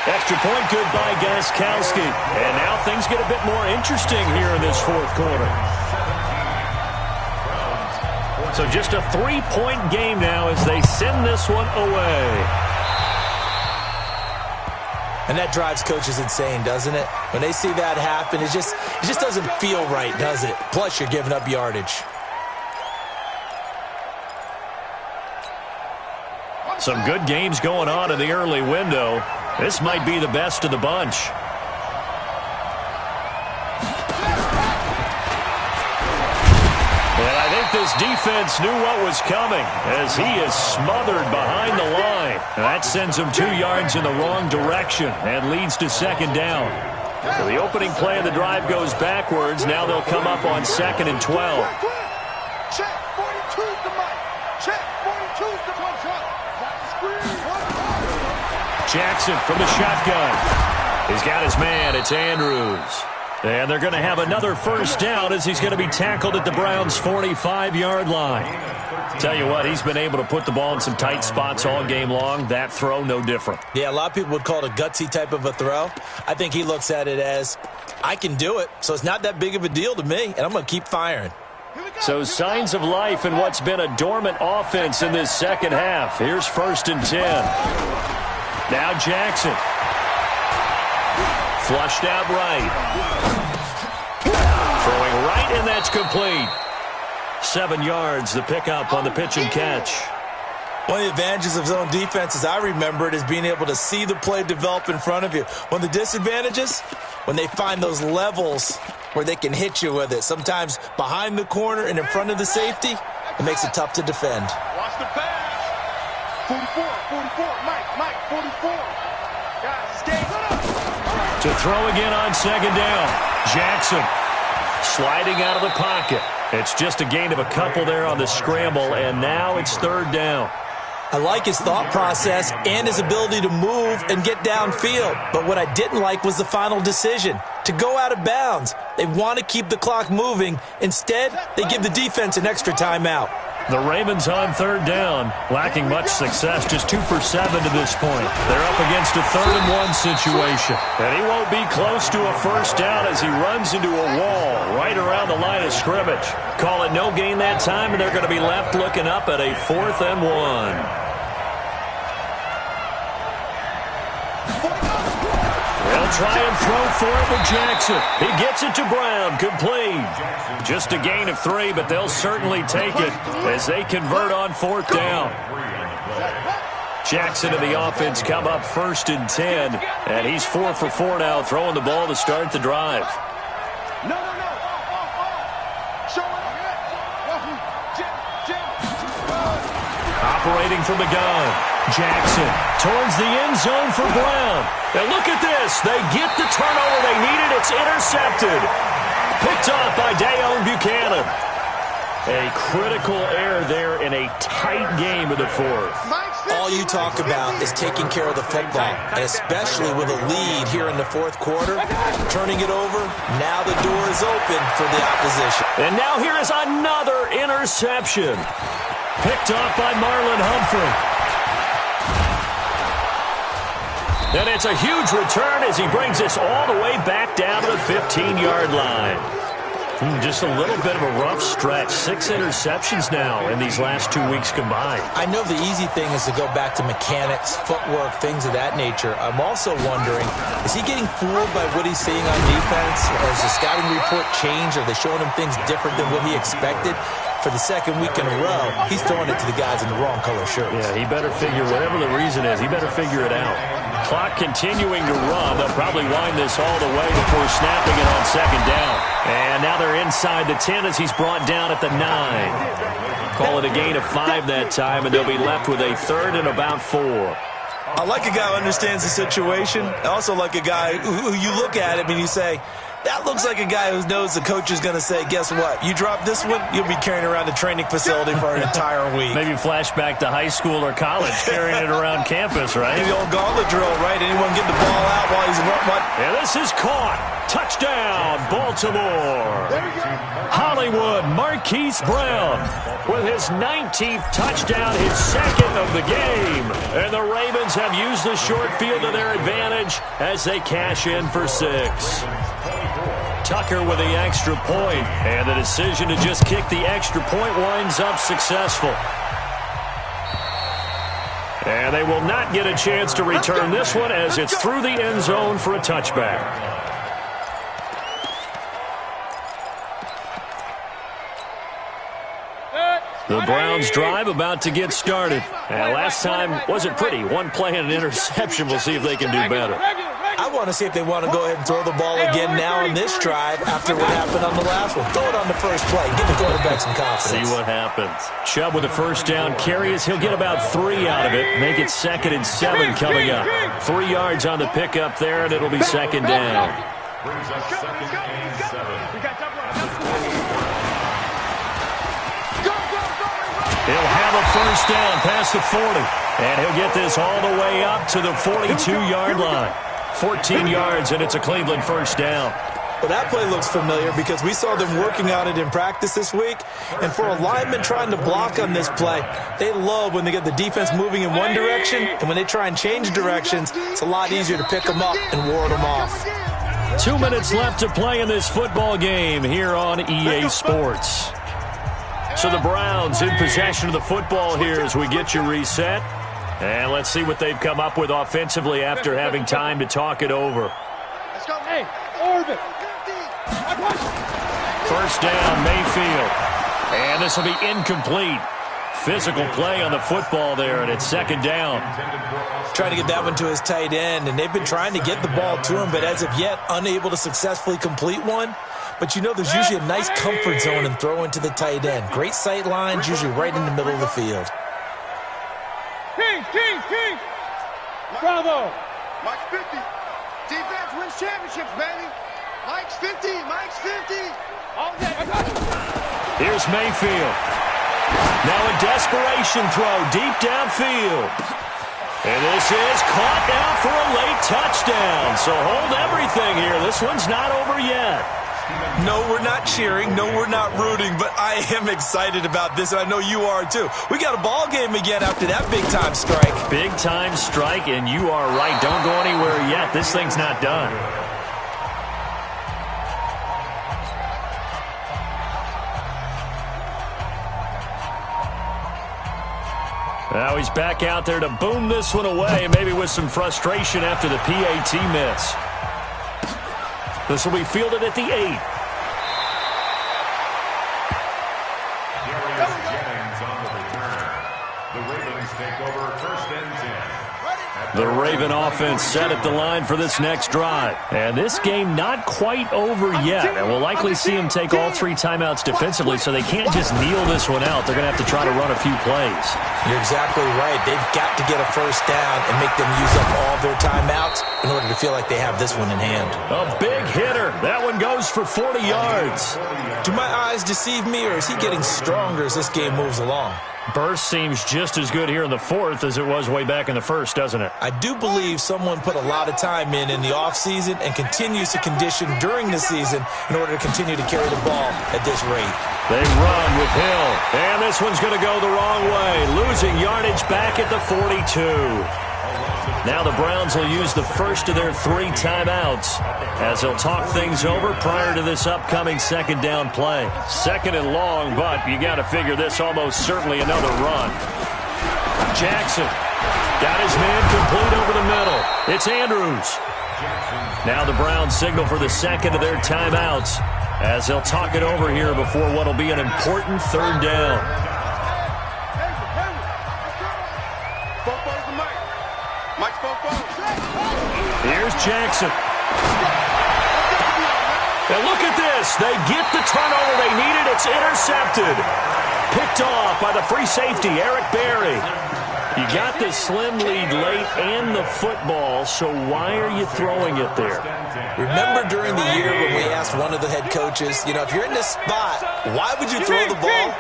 Extra point good by Gostkowski. And now things get a bit more interesting here in this 4th quarter. So just a 3-point game now as they send this one away. And that drives coaches insane, doesn't it? When they see that happen, it just doesn't feel right, does it? Plus, you're giving up yardage. Some good games going on in the early window. This might be the best of the bunch. And I think this defense knew what was coming as he is smothered behind the line. And that sends him 2 yards in the wrong direction and leads to 2nd down. So the opening play of the drive goes backwards. Now they'll come up on 2nd and 12. Check 42's the mic. Check 42's the mic. Jackson from the shotgun. He's got his man. It's Andrews. And they're going to have another first down as he's going to be tackled at the Browns' 45-yard line. Tell you what, he's been able to put the ball in some tight spots all game long. That throw, no different. Yeah, a lot of people would call it a gutsy type of a throw. I think he looks at it as, I can do it, so it's not that big of a deal to me, and I'm going to keep firing. So signs of life in what's been a dormant offense in this second half. Here's 1st and 10. Now Jackson. Flushed out right. Throwing right, and that's complete. 7 yards, the pickup on the pitch and catch. One of the advantages of zone defense, as I remember it, is being able to see the play develop in front of you. One of the disadvantages, when they find those levels where they can hit you with it. Sometimes behind the corner and in front of the safety, it makes it tough to defend. Watch the pass. 44, Mike, 44. Guys, stay. To throw again on 2nd down. Jackson sliding out of the pocket. It's just a gain of a couple there on the scramble, and now it's 3rd down. I like his thought process and his ability to move and get downfield. But what I didn't like was the final decision, to go out of bounds. They want to keep the clock moving. Instead, they give the defense an extra timeout. The Ravens on 3rd down, lacking much success, just 2 for 7 to this point. They're up against a 3rd and 1 situation. And he won't be close to a first down as he runs into a wall right around the line of scrimmage. Call it no gain that time, and they're going to be left looking up at a 4th and 1. They'll try and throw for it with Jackson. He gets it to Brown, complete. Just a gain of 3, but they'll certainly take it as they convert on 4th down. Jackson and the offense come up 1st and 10, and he's 4 for 4 now, throwing the ball to start the drive. No. Show it. Operating from the gun. Jackson towards the end zone for Brown. And look at this. They get the turnover they needed. It's intercepted. Picked off by Dayon Buchanan. A critical error there in a tight game of the 4th. All you talk about is taking care of the football, and especially with a lead here in the 4th quarter. Turning it over, now the door is open for the opposition. And now here is another interception. Picked off by Marlon Humphrey. And it's a huge return as he brings us all the way back down to the 15-yard line. Just a little bit of a rough stretch. 6 interceptions now in these last 2 weeks combined. I know the easy thing is to go back to mechanics, footwork, things of that nature. I'm also wondering, is he getting fooled by what he's seeing on defense? Or has the scouting report changed? Are they showing him things different than what he expected? For the second week in a row, he's throwing it to the guys in the wrong color shirts. Yeah, he better figure, whatever the reason is, he better figure it out. Clock continuing to run. They'll probably wind this all the way before snapping it on second down. And now they're inside the 10 as he's brought down at the 9. Call it a gain of 5 that time, and they'll be left with a 3rd and about 4. I like a guy who understands the situation. I also like a guy who you look at him and you say, that looks like a guy who knows the coach is going to say, guess what? You drop this one, you'll be carrying around the training facility for an entire week. Maybe flashback to high school or college, carrying it around campus, right? Maybe the old gauntlet drill, right? Anyone getting the ball out while he's what? And this is caught. Touchdown, Baltimore. Hollywood Marquise Brown with his 19th touchdown, his 2nd of the game. And the Ravens have used the short field to their advantage as they cash in for 6. Tucker with the extra point, and the decision to just kick the extra point winds up successful. And they will not get a chance to return this one as it's through the end zone for a touchback. The Browns drive about to get started. And last time wasn't pretty. One play and an interception. We'll see if they can do better. I want to see if they want to go ahead and throw the ball again now on this drive after what happened on the last one. Throw it on the first play. Give the quarterback some confidence. See what happens. Chubb with a first down carry as he'll get about 3 out of it. Make it 2nd and 7 coming up. 3 yards on the pickup there, and it'll be 2nd down. Brings us 2nd and 7. He'll have a first down past the 40. And he'll get this all the way up to the 42-yard line. 14 yards, and it's a Cleveland first down. Well, that play looks familiar because we saw them working on it in practice this week. And for a lineman trying to block on this play, they love when they get the defense moving in one direction. And when they try and change directions, it's a lot easier to pick them up and ward them off. 2 minutes left to play in this football game here on EA Sports. So the Browns in possession of the football here as we get you reset. And let's see what they've come up with offensively after having time to talk it over. Let's go. Hey, orbit. First down, Mayfield. And this will be incomplete. Physical play on the football there, and it's 2nd down. Trying to get that one to his tight end, and they've been trying to get the ball to him, but as of yet, unable to successfully complete one. But you know there's usually a nice comfort zone in throwing to the tight end. Great sight lines, usually right in the middle of the field. King. Bravo. Mike's 50. Defense wins championships, baby. Mike's 50. All day. Here's Mayfield. Now a desperation throw deep downfield. And this is caught now for a late touchdown. So hold everything here. This one's not over yet. No, we're not cheering. No, we're not rooting. But I am excited about this, and I know you are too. We got a ball game again after that big-time strike. Big-time strike, and you are right. Don't go anywhere yet. This thing's not done. Now he's back out there to boom this one away, maybe with some frustration after the PAT miss. This will be fielded at the 8. Jennings on the return. The Ravens take over 1st and 10. The Raven offense set at the line for this next drive. And this game not quite over yet. And we'll likely see them take all 3 timeouts defensively, so they can't just kneel this one out. They're going to have to try to run a few plays. You're exactly right. They've got to get a first down and make them use up all their timeouts in order to feel like they have this one in hand. A big hitter. That one goes for 40 yards. Do my eyes deceive me, or is he getting stronger as this game moves along? Burst seems just as good here in the 4th as it was way back in the 1st, doesn't it? I do believe someone put a lot of time in the offseason and continues to condition during the season in order to continue to carry the ball at this rate. They run with Hill. And this one's going to go the wrong way. Losing yardage back at the 42. Now the Browns will use the first of their 3 timeouts as they'll talk things over prior to this upcoming second down play. Second and long, but you got to figure this almost certainly another run. Jackson got his man complete over the middle. It's Andrews. Now the Browns signal for the second of their timeouts as they'll talk it over here before what will be an important third down. Here's Jackson. And look at this. They get the turnover they needed. It's intercepted. Picked off by the free safety, Eric Berry. You got the slim lead late and the football, so why are you throwing it there? Remember during the year when we asked one of the head coaches, you know, if you're in this spot, why would you throw the ball?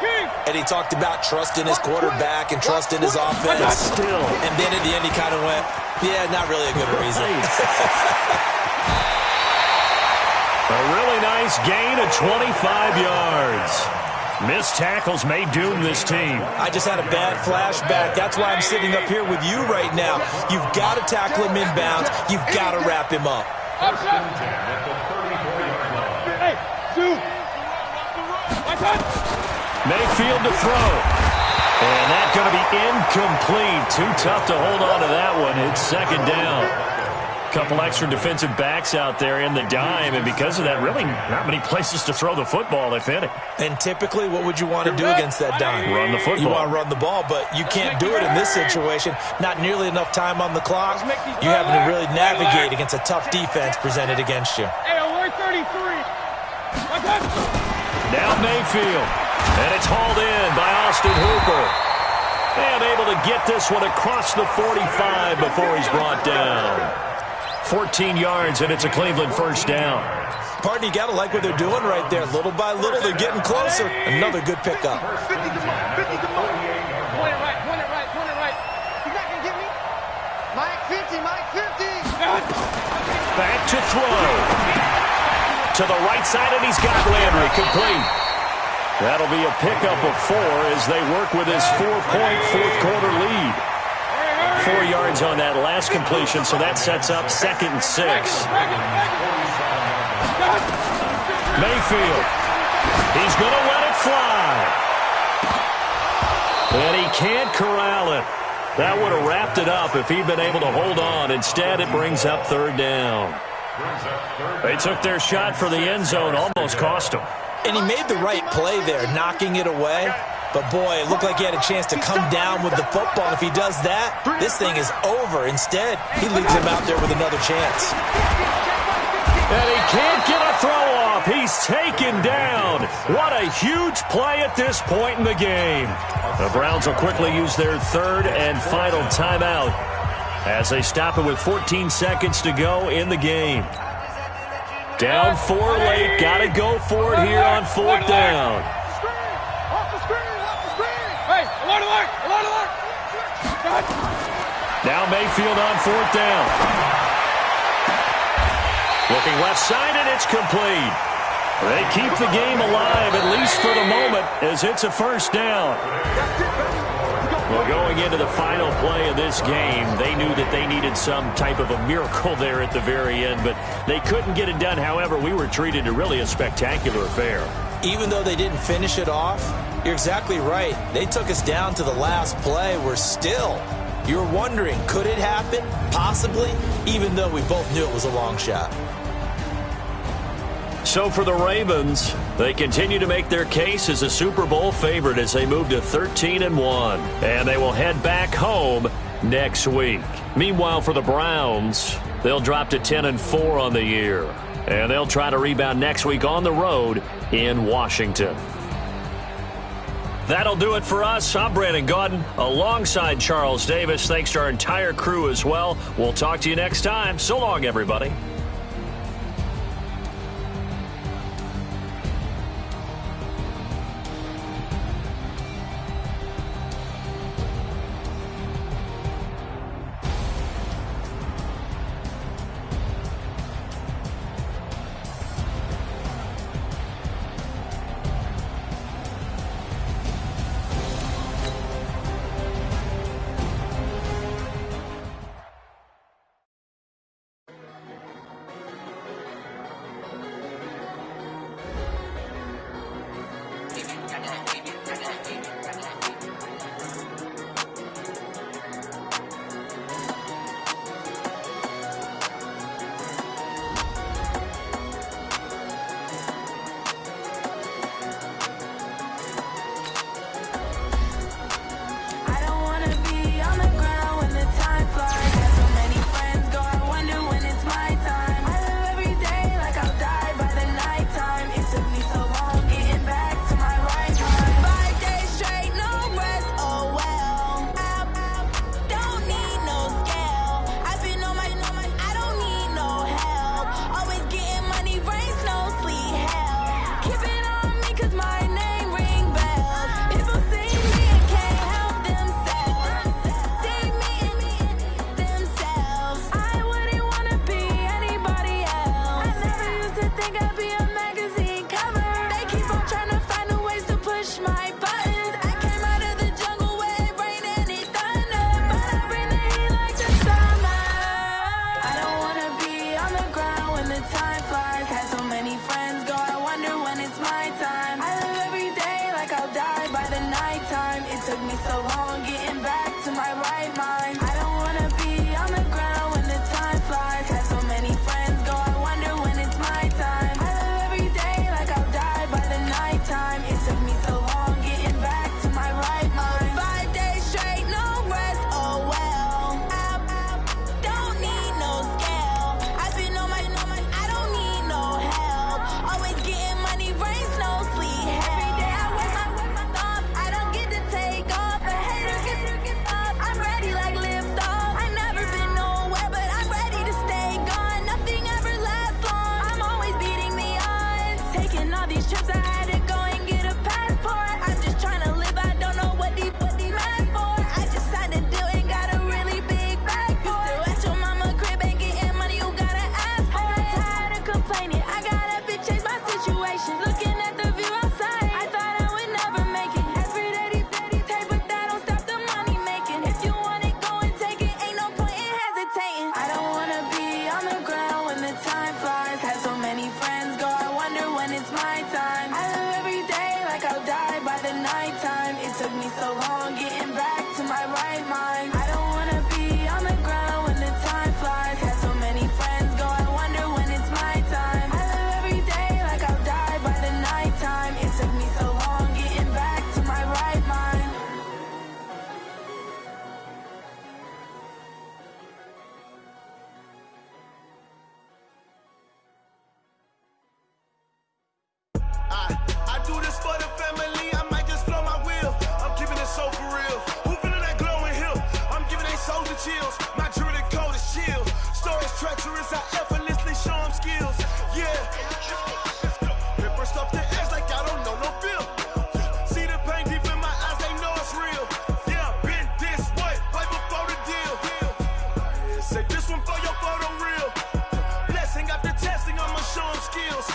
And he talked about trust in his quarterback and trust in his offense. Still. And then at the end he kind of went, yeah, not really a good reason. A really nice gain of 25 yards. Missed tackles may doom this team. I just had a bad flashback. That's why I'm sitting up here with you right now. You've got to tackle him inbounds. You've got to wrap him up. Mayfield to throw. And that's going to be incomplete. Too tough to hold on to that one. It's second down. Couple extra defensive backs out there in the dime, and because of that, really not many places to throw the football, if any. And typically, what would you want to do against that dime? Run the football. You want to run the ball, but you can't do it in this situation. Not nearly enough time on the clock. You having to really navigate against a tough defense presented against you. Now Mayfield, and it's hauled in by Austin Hooper. And able to get this one across the 45 before he's brought down. 14 yards, and it's a Cleveland first down. Pardon, you got to like what they're doing right there. Little by little, they're getting closer. Another good pickup. 50, come on. 50, come on. Point it right. You're not going to get me? Mike 50, Mike 50. Back to throw. To the right side, and he's got Landry complete. That'll be a pickup of 4 as they work with his 4-point fourth-quarter lead. 4 yards on that last completion, so that sets up 2nd and 6. Mayfield. He's going to let it fly. And he can't corral it. That would have wrapped it up if he'd been able to hold on. Instead, it brings up third down. They took their shot for the end zone, almost cost him. And he made the right play there, knocking it away. But, boy, it looked like he had a chance to come down with the football. And if he does that, this thing is over. Instead, he leaves him out there with another chance. And he can't get a throw off. He's taken down. What a huge play at this point in the game. The Browns will quickly use their third and final timeout as they stop it with 14 seconds to go in the game. Down 4 late. Got to go for it here on 4th down. Now Mayfield on 4th down. Looking left side, and it's complete. They keep the game alive, at least for the moment, as it's a first down. Well, going into the final play of this game, they knew that they needed some type of a miracle there at the very end, but they couldn't get it done. However, we were treated to really a spectacular affair. Even though they didn't finish it off, you're exactly right. They took us down to the last play. We're still, you're wondering, could it happen? Possibly, even though we both knew it was a long shot. So for the Ravens, they continue to make their case as a Super Bowl favorite as they move to 13-1. And they will head back home next week. Meanwhile, for the Browns, they'll drop to 10-4 on the year. And they'll try to rebound next week on the road in Washington. That'll do it for us. I'm Brandon Gotw alongside Charles Davis. Thanks to our entire crew as well. We'll talk to you next time. So long, everybody. one for your photo reel. Blessing after testing, I'ma show them skills.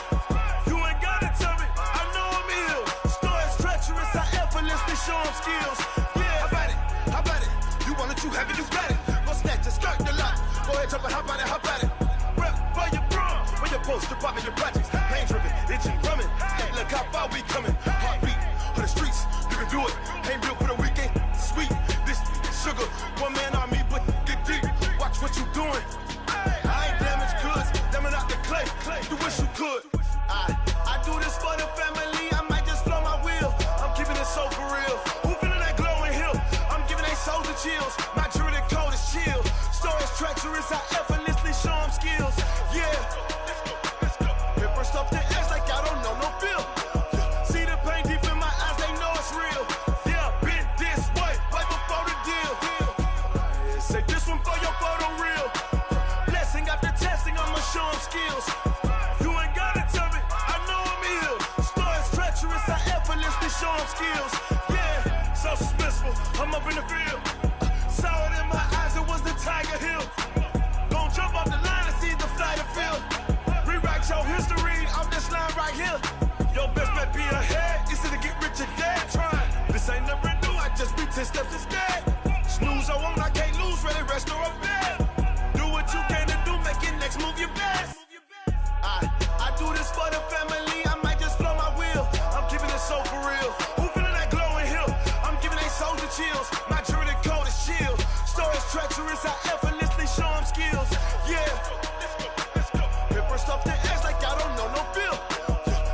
You ain't gotta tell me, I know I'm ill. Stories treacherous, I effortlessly show them skills. Yeah, how about it? How about it? You want it, you have it, you got it. Go snatch it, start the lot. Go ahead, jump it, how about it? How about it? Rep for your bro, for your poster, popping your projects. Pain driven, itching, drumming. Look how far we coming. Heartbeat for the streets, you can do it. Ain't built for the weekend, sweet. This sugar, one man army, but get deep. Watch what you doing. I ain't damaged goods, damn it out the clay. You wish you could. I do this for the family. I might just blow my wheel. I'm keeping it so for real. Who feeling that glowing hill? I'm giving they souls the chills. My jewelry cold is chill. Stories treacherous, I effortlessly show them skills. Yeah. Paper stuff the edge like I don't know no feel. See the pain deep in my eyes, they know it's real. Yeah, been this way, right before the deal. Say this one for your photo reel. Blessing after testing, I'ma show them skills. You ain't gotta tell me, I know I'm ill. Stories treacherous, I effortlessly show them skills. Yeah, so suspenseful, I'm up in the field. Saw it in my eyes, it was the Tiger Hill. Gon' jump off the line and see the flight of field. Rewrite your history off this line right here. Your best bet be ahead, easy to get rich or dead. Trying, this ain't never new, I just be 10 steps instead. Snooze I won't, I can't lose, ready, rest or a bed. Do what you can to do, make your next move your best. I do this for the family, I might just blow my wheel. I'm keeping it so for real. Who feeling that glowing hill? I'm giving they souls the chills. My jewelry cold is chill. Stories treacherous, I effortlessly show them skills. Yeah. Paper stuff the edge like I don't know no feel.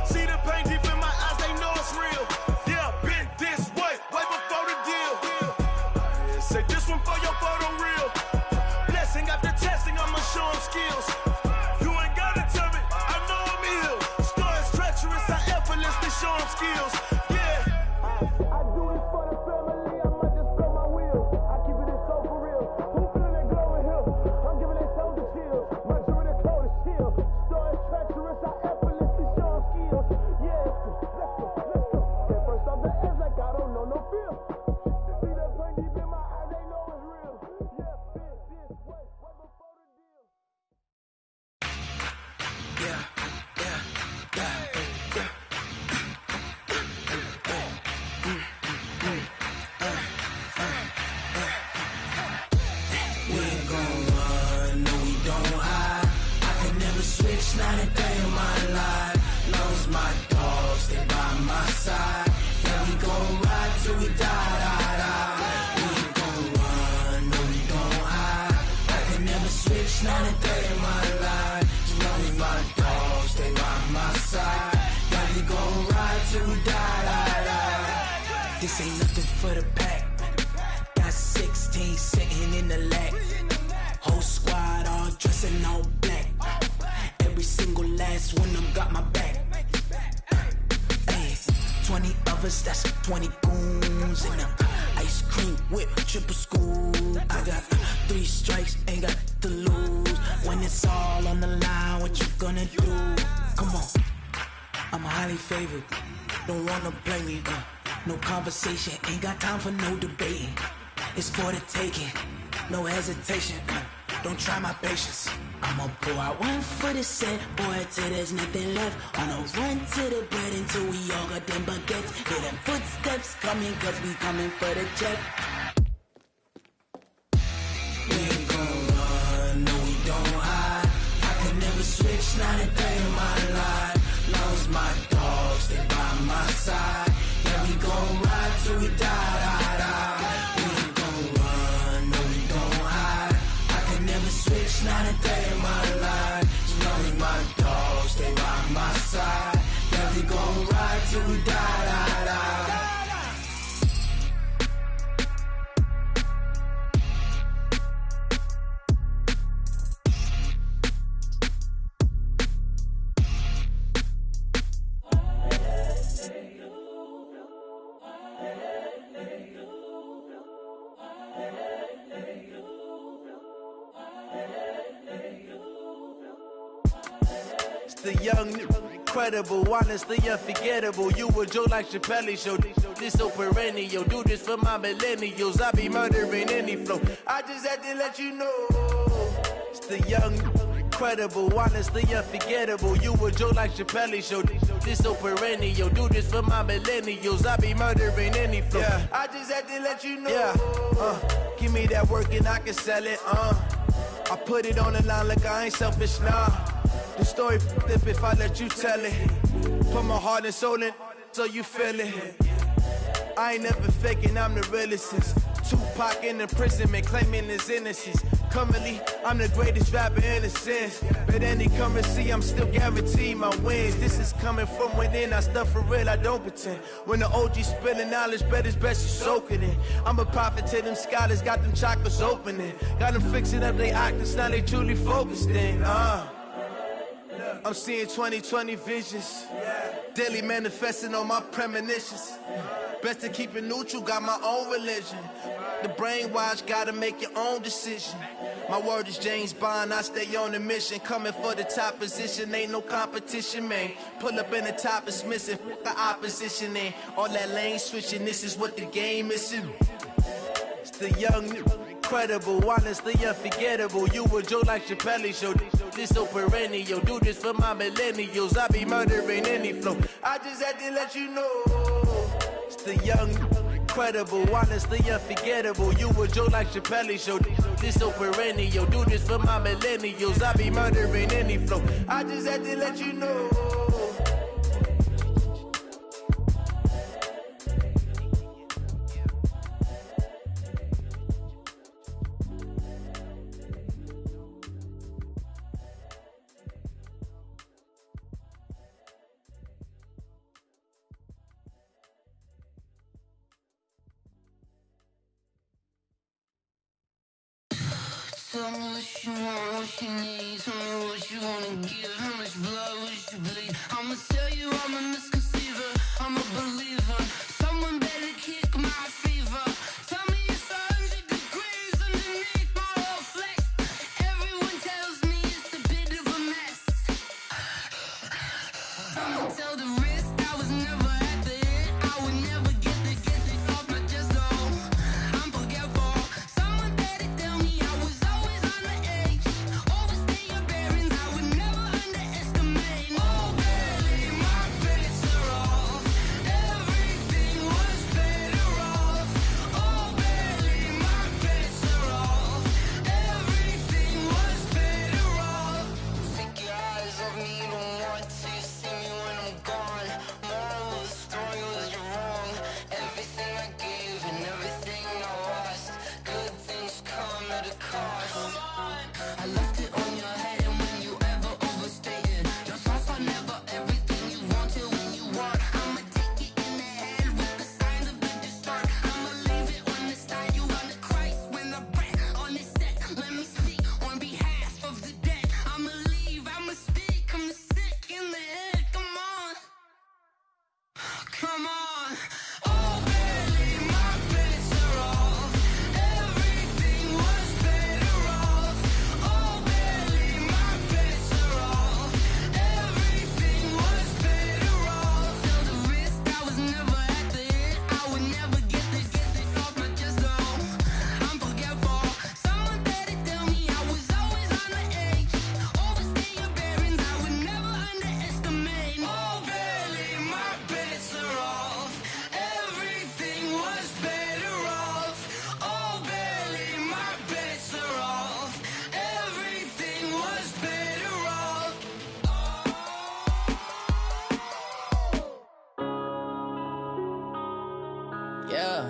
See the pain deep in my eyes, they know it's real. Yeah, been this way, way before the deal. Say this one for your photo reel. Blessing after testing, I'ma show them skills. You ain't gotta tell me, I know I'm ill. Stories treacherous, I effortlessly show them skills. Yeah. I do this for the family, I might just blow my wheel. I keep it so for real. Who feeling that glowing hill? I'm giving they souls the chills. My jewelry cold is chill. Stories treacherous, I effortlessly show them skills. Yeah, let's go. Get first off the edge like I don't know no feel. See the pain deep in my eyes, they know it's real. Yeah, been this way, way before the deal. Yeah. We ain't gon' run, no we don't hide. I can never switch, not a day in my life. Long as my dogs, they by my side. Yeah, we gon' ride till we die. We ain't gon' run, no we don't hide. I can never switch, not a day in my life. As long as my dogs, they by my side. Yeah, we gon' ride till we die. This ain't nothing for the pack. Got 16 sitting in the lag. Whole squad all dressing all black. Every single last one of them got my back. Hey, 20 of us, that's 20 goons in them. Ice cream whip, triple scoop. I got 3 strikes, ain't got to lose. When it's all on the line, what you gonna do? Come on, I'm highly favored. Don't wanna blame me. No conversation, ain't got time for no debating. It's for the taking, no hesitation. Don't try my patience. I'ma pull out one for the set, boy, till there's nothing left. On a run to the bread until we all got them baguettes. Hear them footsteps coming, cause we coming for the check. We ain't gon' run, no we don't hide. I can never switch, not a day in my life. Long as my dogs, they by my side. Yeah, we gon' ride till we die. We ain't gon' run, no we don't hide. I can never switch, not a day in my life. As long as my dogs, they by my side. Yeah, we gon' ride till we die. The young, incredible, honestly unforgettable. You a Joe like Chappelle show. This so perennial. Do this for my millennials. I be murdering any flow. I just had to let you know. It's the young, incredible, honestly unforgettable. You a joke like Chappelle show. This so perennial. Do this for my millennials. I be murdering any flow. Yeah. I just had to let you know. Yeah. Give me that work and I can sell it. I put it on the line like I ain't selfish, nah. The story flip if I let you tell it. Put my heart and soul in so you feel it. I ain't never faking, I'm the realest since Tupac in imprisonment, claiming his innocence. Currently, I'm the greatest rapper in a sense. But any currency, I'm still guaranteed my wins. This is coming from within, I stuff for real, I don't pretend. When the OG spilling knowledge, bet it's best you soak it in. I'm a prophet to them scholars, got them chakras opening. Got them fixing up they octaves, now they truly focused in. I'm seeing 2020 visions. Daily manifesting on my premonitions. Best to keep it neutral, got my own religion. The brainwash, gotta make your own decision. My word is James Bond, I stay on the mission. Coming for the top position, ain't no competition, man. Pull up in the top, it's missing, the opposition in. All that lane switching, this is what the game is. It's the young, incredible, honestly unforgettable. You a joke like Chappelle show. This so perennial. Do this for my millennials. I be murdering any flow. I just had to let you know. It's the young, incredible, honestly unforgettable. You a joke like Chappelle show. This so perennial. Do this for my millennials. I be murdering any flow. I just had to let you know. Tell me what you want, what you need. Tell me what you wanna give. How much blood would you bleed? I'ma tell you I'm a misconceiver. I'm a believer. Someone better kick my fever. Tell me it's 100 degrees underneath my whole flesh. Everyone tells me it's a bit of a mess. I'ma tell the risk I was never at the end. I would never get it off my chest though. I'm forgetful. Someone better tell me I was always on the edge. Overstay your bearings, I would never underestimate. Oh barely, my bets are off. Everything was better off. Oh barely, my bets are off. Everything was better off. Take your eyes off me, don't want to see me when I'm gone. Moral of the story was you're wrong. Everything I gave and everything I lost. Good things come at a cost. I left it on your head, and when you ever overstay it, your thoughts are never everything you wanted when you want. I'ma take it in the head with the signs of the distort. I'ma leave it on the side. You on the Christ when I breath on this set. Let me speak on behalf of the dead. I'ma leave, I'ma speak. I'm sick in the head. Come on, come on. Oh, barely, my bets are off. Everything was better off. Oh, barely, my bets are off. Everything was better off. Till the risk, I was never at the end. I would never get it off my chest though. I'm forgetful. Someone better tell me I was always on the edge. Overstay your bearings, I would never underestimate. Oh, barely, my bets are off. Everything was better off. Oh, barely, my bets are off. Everything was better off. Yeah.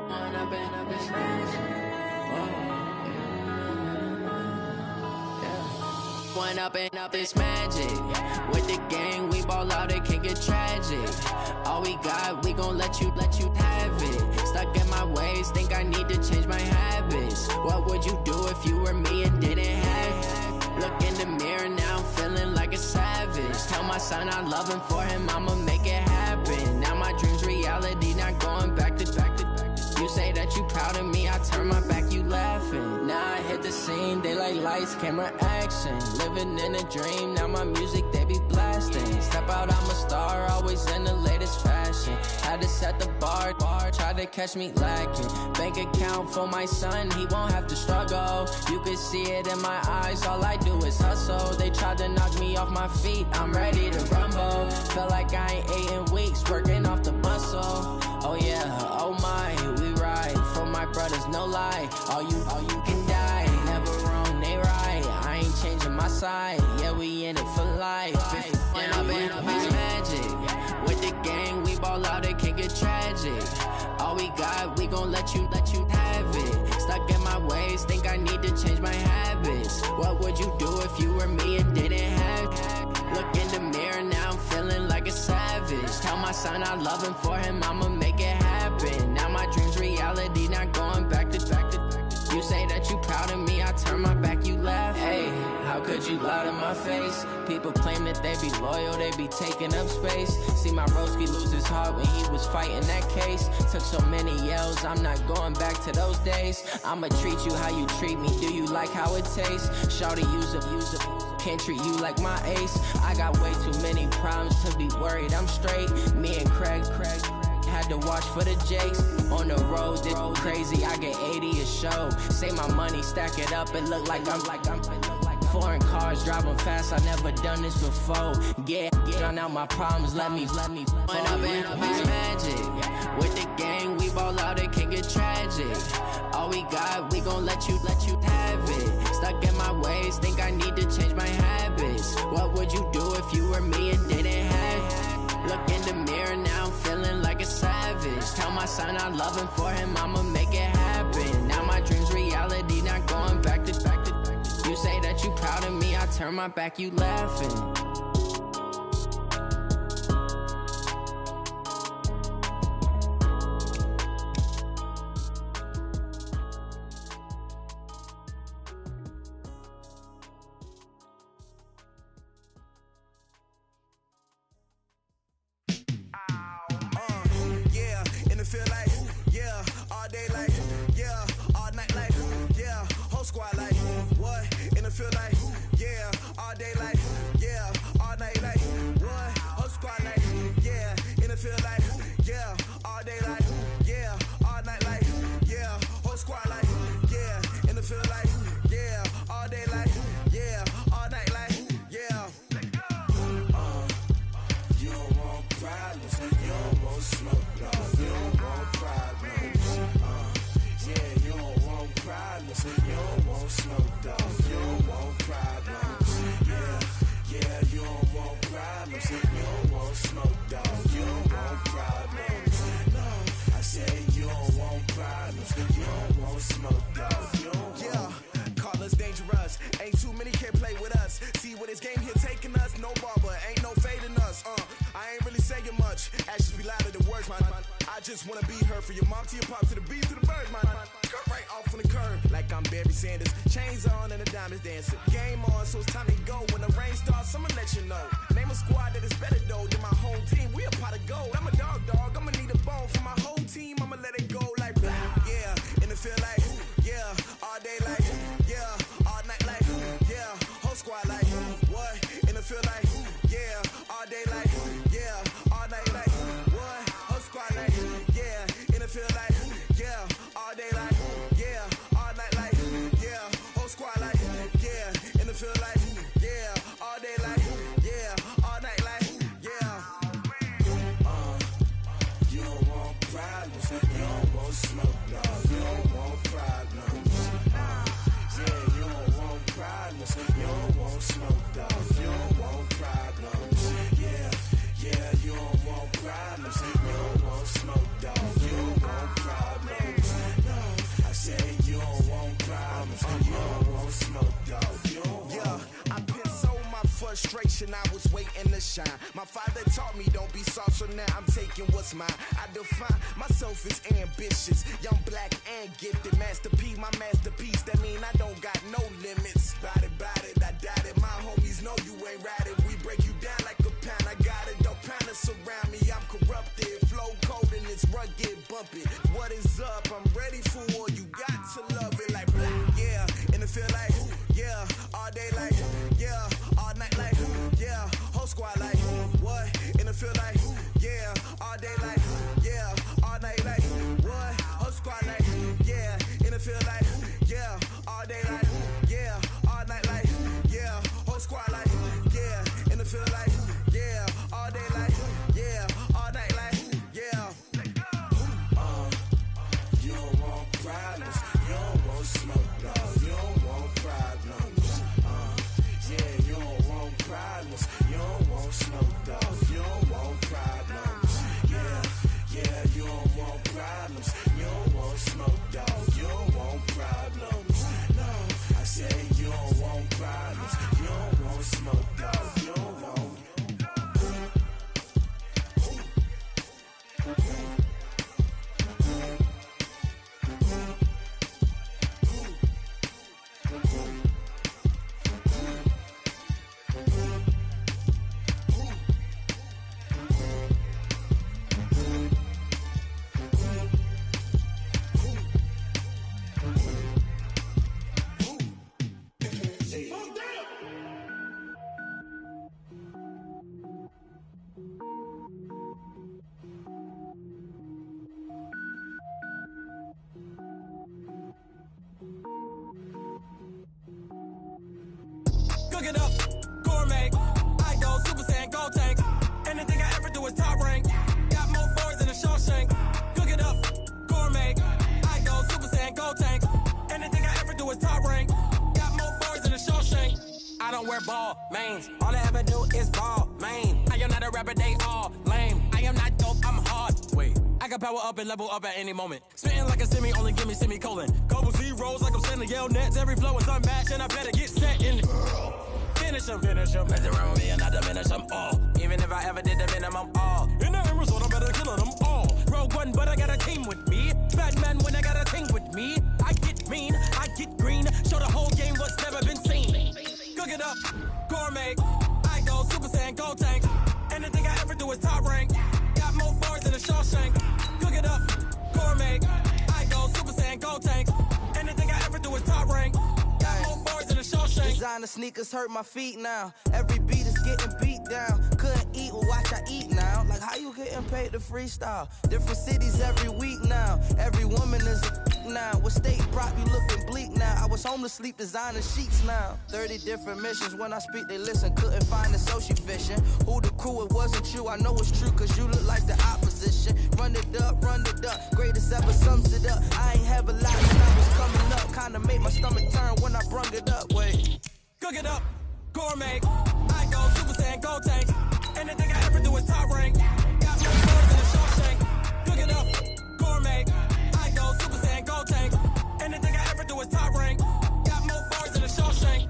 Man, I've been smashing. Went up and up, it's magic. With the gang, we ball out, it can get tragic. All we got, we gon' let you have it. Stuck in my ways, think I need to change my habits. What would you do if you were me and didn't have it? Look in the mirror now, I'm feeling like a savage. Tell my son I love him, for him I'ma make it happen. Now my dream's reality, not going back to. You say that you proud of me, I turn my back, you laughing. Now I hit the scene, they like lights, camera, action. Living in a dream, now my music, they be blasting. Step out, I'm a star, always in the latest fashion. Had to set the bar, try to catch me lacking. Bank account for my son, he won't have to struggle. You could just see it in my eyes. All I do is hustle. They tried to knock me off my feet. I'm ready to rumble. Feel like I ain't ate in weeks, working off the muscle. Oh yeah, oh my, we ride for my brothers, no lie. All you can die, never wrong, they right. I ain't changing my side. Yeah, we in it for life. When I've been magic with the gang, we ball out, it can get tragic. All we got, we gon' let you have it. Stuck in my ways, think I need to change my habits. What would you do if you were me and didn't have it? Look in the mirror, now I'm feeling like a savage. Tell my son I love him, for him I'ma make it happen. Now my dream's reality, not going back to. You say that you proud of me, I turn my back, you laugh. Hey, how could you lie to my face? People claim that they be loyal, they be taking up space. See my broski lose his heart when he was fighting that case. Took so many yells, I'm not going back to those days. I'ma treat you how you treat me, do you like how it tastes? Shawty, use it, can't treat you like my ace. I got way too many problems to be worried, I'm straight. Me and Craig had to watch for the Jakes. On the road, this crazy, I get 80 a show. Save my money, stack it up, it look like I'm foreign cars, driving fast, I never done this before. Yeah, drown out my problems, let me When I've been magic with the gang, we ball out, it can get tragic. All we got, we gon' let you have it. Stuck in my ways, think I need to change my habits. What would you do if you were me and didn't have it? Look in the mirror, now I'm feeling like a savage. Tell my son I love him, for him I'ma make it happen. Now my dream's reality, not going back to. You say that you proud of me, I turn my back, you laughing. I was waiting to shine. My father taught me don't be soft, so now I'm taking what's mine. I define myself as ambitious, young, black, and gifted. Master P, my masterpiece. That mean I don't got no limits. Bout it, I doubt it. My homies know you ain't ratted. We break you down like a pound. I got it, don't panic surround me. I'm corrupted, flow cold and it's rugged, bump it. What is up? I'm ready for war. You got to love it like black, yeah. And it feel like, yeah, all day like, yeah, all night like, yeah, whole squad like, what? And it feel like, yeah, all day like, yeah, all night like, what? Whole squad like, yeah, and it feel like, yeah, all day like, Cook it up, gourmet. I go Super Saiyan, go tank. Anything I ever do is top rank. Got more boys than a Shawshank. Cook it up, gourmet. I go Super Saiyan, go tank. Anything I ever do is top rank. Got more boys than a Shawshank. I don't wear ball mains. All I ever do is ball main. I am not a rapper, they all lame. I am not dope, I'm hard. Wait, I can power up and level up at any moment. Spitting like a semi, only give me semicolon. Couple zeros like I'm sending yell nets. Every flow is unmatched and I better get set in it. Finish them. Mess around with me and I diminish them all. Even if I ever did the minimum all. In the end result, I'm better killing them all. Rogue One, but I got a team with me. Batman when I got a team with me. I get mean, I get green. Show the whole game what's never been seen. Cook it up, gourmet. I go Super Saiyan, go tank. Anything I ever do is top rank. Got more bars than a Shawshank. Cook it up, gourmet. I go Super Saiyan, go tank. Anything I ever do is top rank. Got more bars than a Shawshank. Designer sneakers hurt my feet now. Every beat is getting beat down. Couldn't eat, well watch I eat now. Like how you getting paid to freestyle? Different cities every week now. Every woman is a now. What state brought you looking bleak now? I was home to sleep designing sheets now. 30 different missions. When I speak they listen. Couldn't find the social fishing. Who the crew? It wasn't you. I know it's true cause you look like the opposition. Run it up. Greatest ever sums it up. I ain't have a lot when I was coming up. Kinda made my stomach turn when I brung it up. Wait. Cook it up, gourmet. I go Super Saiyan, go tank. Anything I ever do is top rank. Got more bars than a Shawshank. Cook it up, gourmet. I go Super Saiyan, go tank. Anything I ever do is top rank. Got more bars than a Shawshank.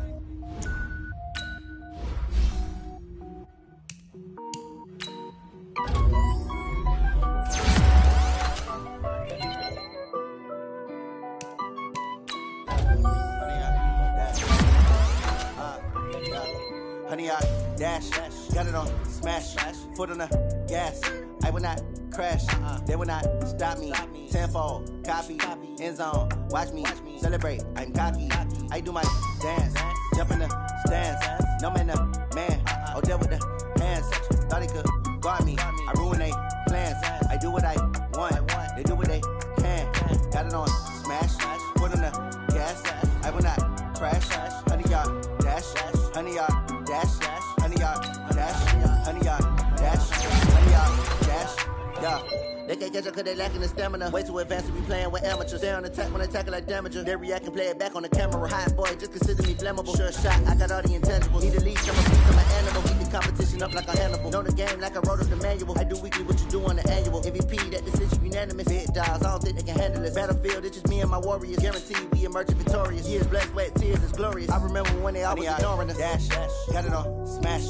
Honey, I dash, got it on, smash, foot on the gas. I will not crash, they will not stop me. Tenfold, copy, end zone, watch me celebrate. I'm cocky, I do my dance, jump in the stands. No man, the man, oh, deal with the hands. Thought he could guard me, I ruin they plans. I do what I want, they do what they can. Got it on, smash, foot on the gas. I will not crash, honey, y'all dash, honey, y'all dash, honey, y'all dash, honey, y'all dash, honey, y'all dash, yeah. They can't catch up cause they lacking the stamina. Way too advanced to be playing with amateurs. Stay on attack when I tackle like damager. They react and play it back on the camera. Hot boy, just consider me flammable. Sure shot, I got all the intangibles. Need a lead, I'm a piece of my animal. Keep the competition up like a Hannibal. Know the game like I wrote up the manual. I do weekly what you do on the annual. MVP, that decision unanimous. Big dogs, I don't think they can handle this. Battlefield, it's just me and my warriors. Guaranteed we emerging victorious. Years, blood, sweat, tears, it's glorious. I remember when they always ignoring us. Dash, got it on, smash,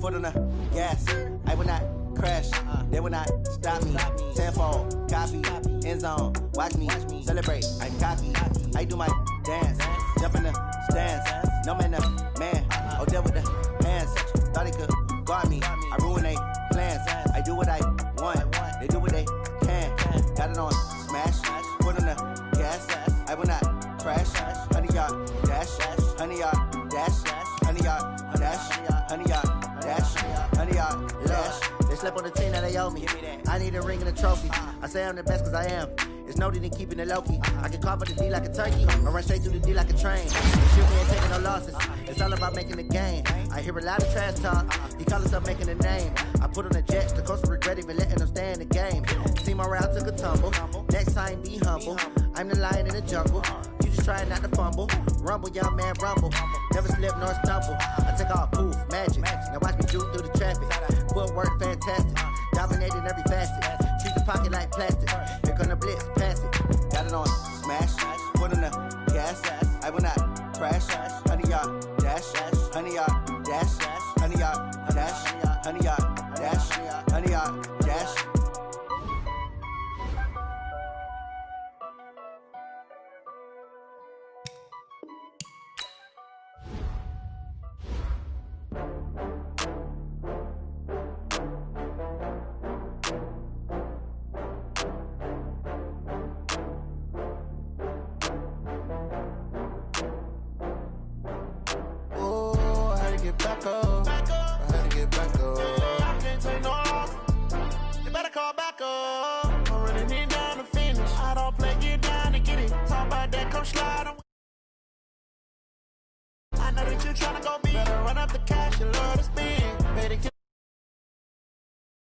foot on the gas. I will not crash, they will not stop me. Tenfold, copy, end zone, watch me celebrate. I'm cocky, I do my dance, jump in the stands. No man, the man, oh, deal with the hands. Thought he could guard me, I ruin they plans. I do what I want, they do what they can. Got it on, smash, foot on the gas. I will not crash, honey, y'all dash, honey, y'all dash, honey, y'all dash, honey, y'all dash, honey, y'all dash. They slept on the team that they owe me. I need a ring and a trophy. I say I'm the best cause I am. It's no need in keeping it low-key. I can carve up the D like a turkey. I run straight through the D like a train. Shoot me ain't taking no losses. It's all about making the game. I hear a lot of trash talk. He call himself making a name. I put on the jets. The coach regret even letting them stay in the game. See my route took a tumble. Next time be humble. I'm the lion in the jungle. You just trying not to fumble. Rumble, young man, rumble. Never slip nor stumble. I take off, poof, magic. Now watch me shoot through the traffic. Footwork fantastic. Dominating every facet. Treat the pocket like plastic. Here come the blitz, pass it. Got it on, smash. Foot on the gas. I will not crash. Honey, y'all dash. Honey, y'all dash. Honey, y'all dash. Honey, y'all dash. Honey, y'all dash. Back up. I had to get back up. I can't take no loss. You better call back up. I'm running it down to finish. I don't play, get down to get it. Talk about that, come slide on. I know that you tryna go be. Better run up the cash and love the speed.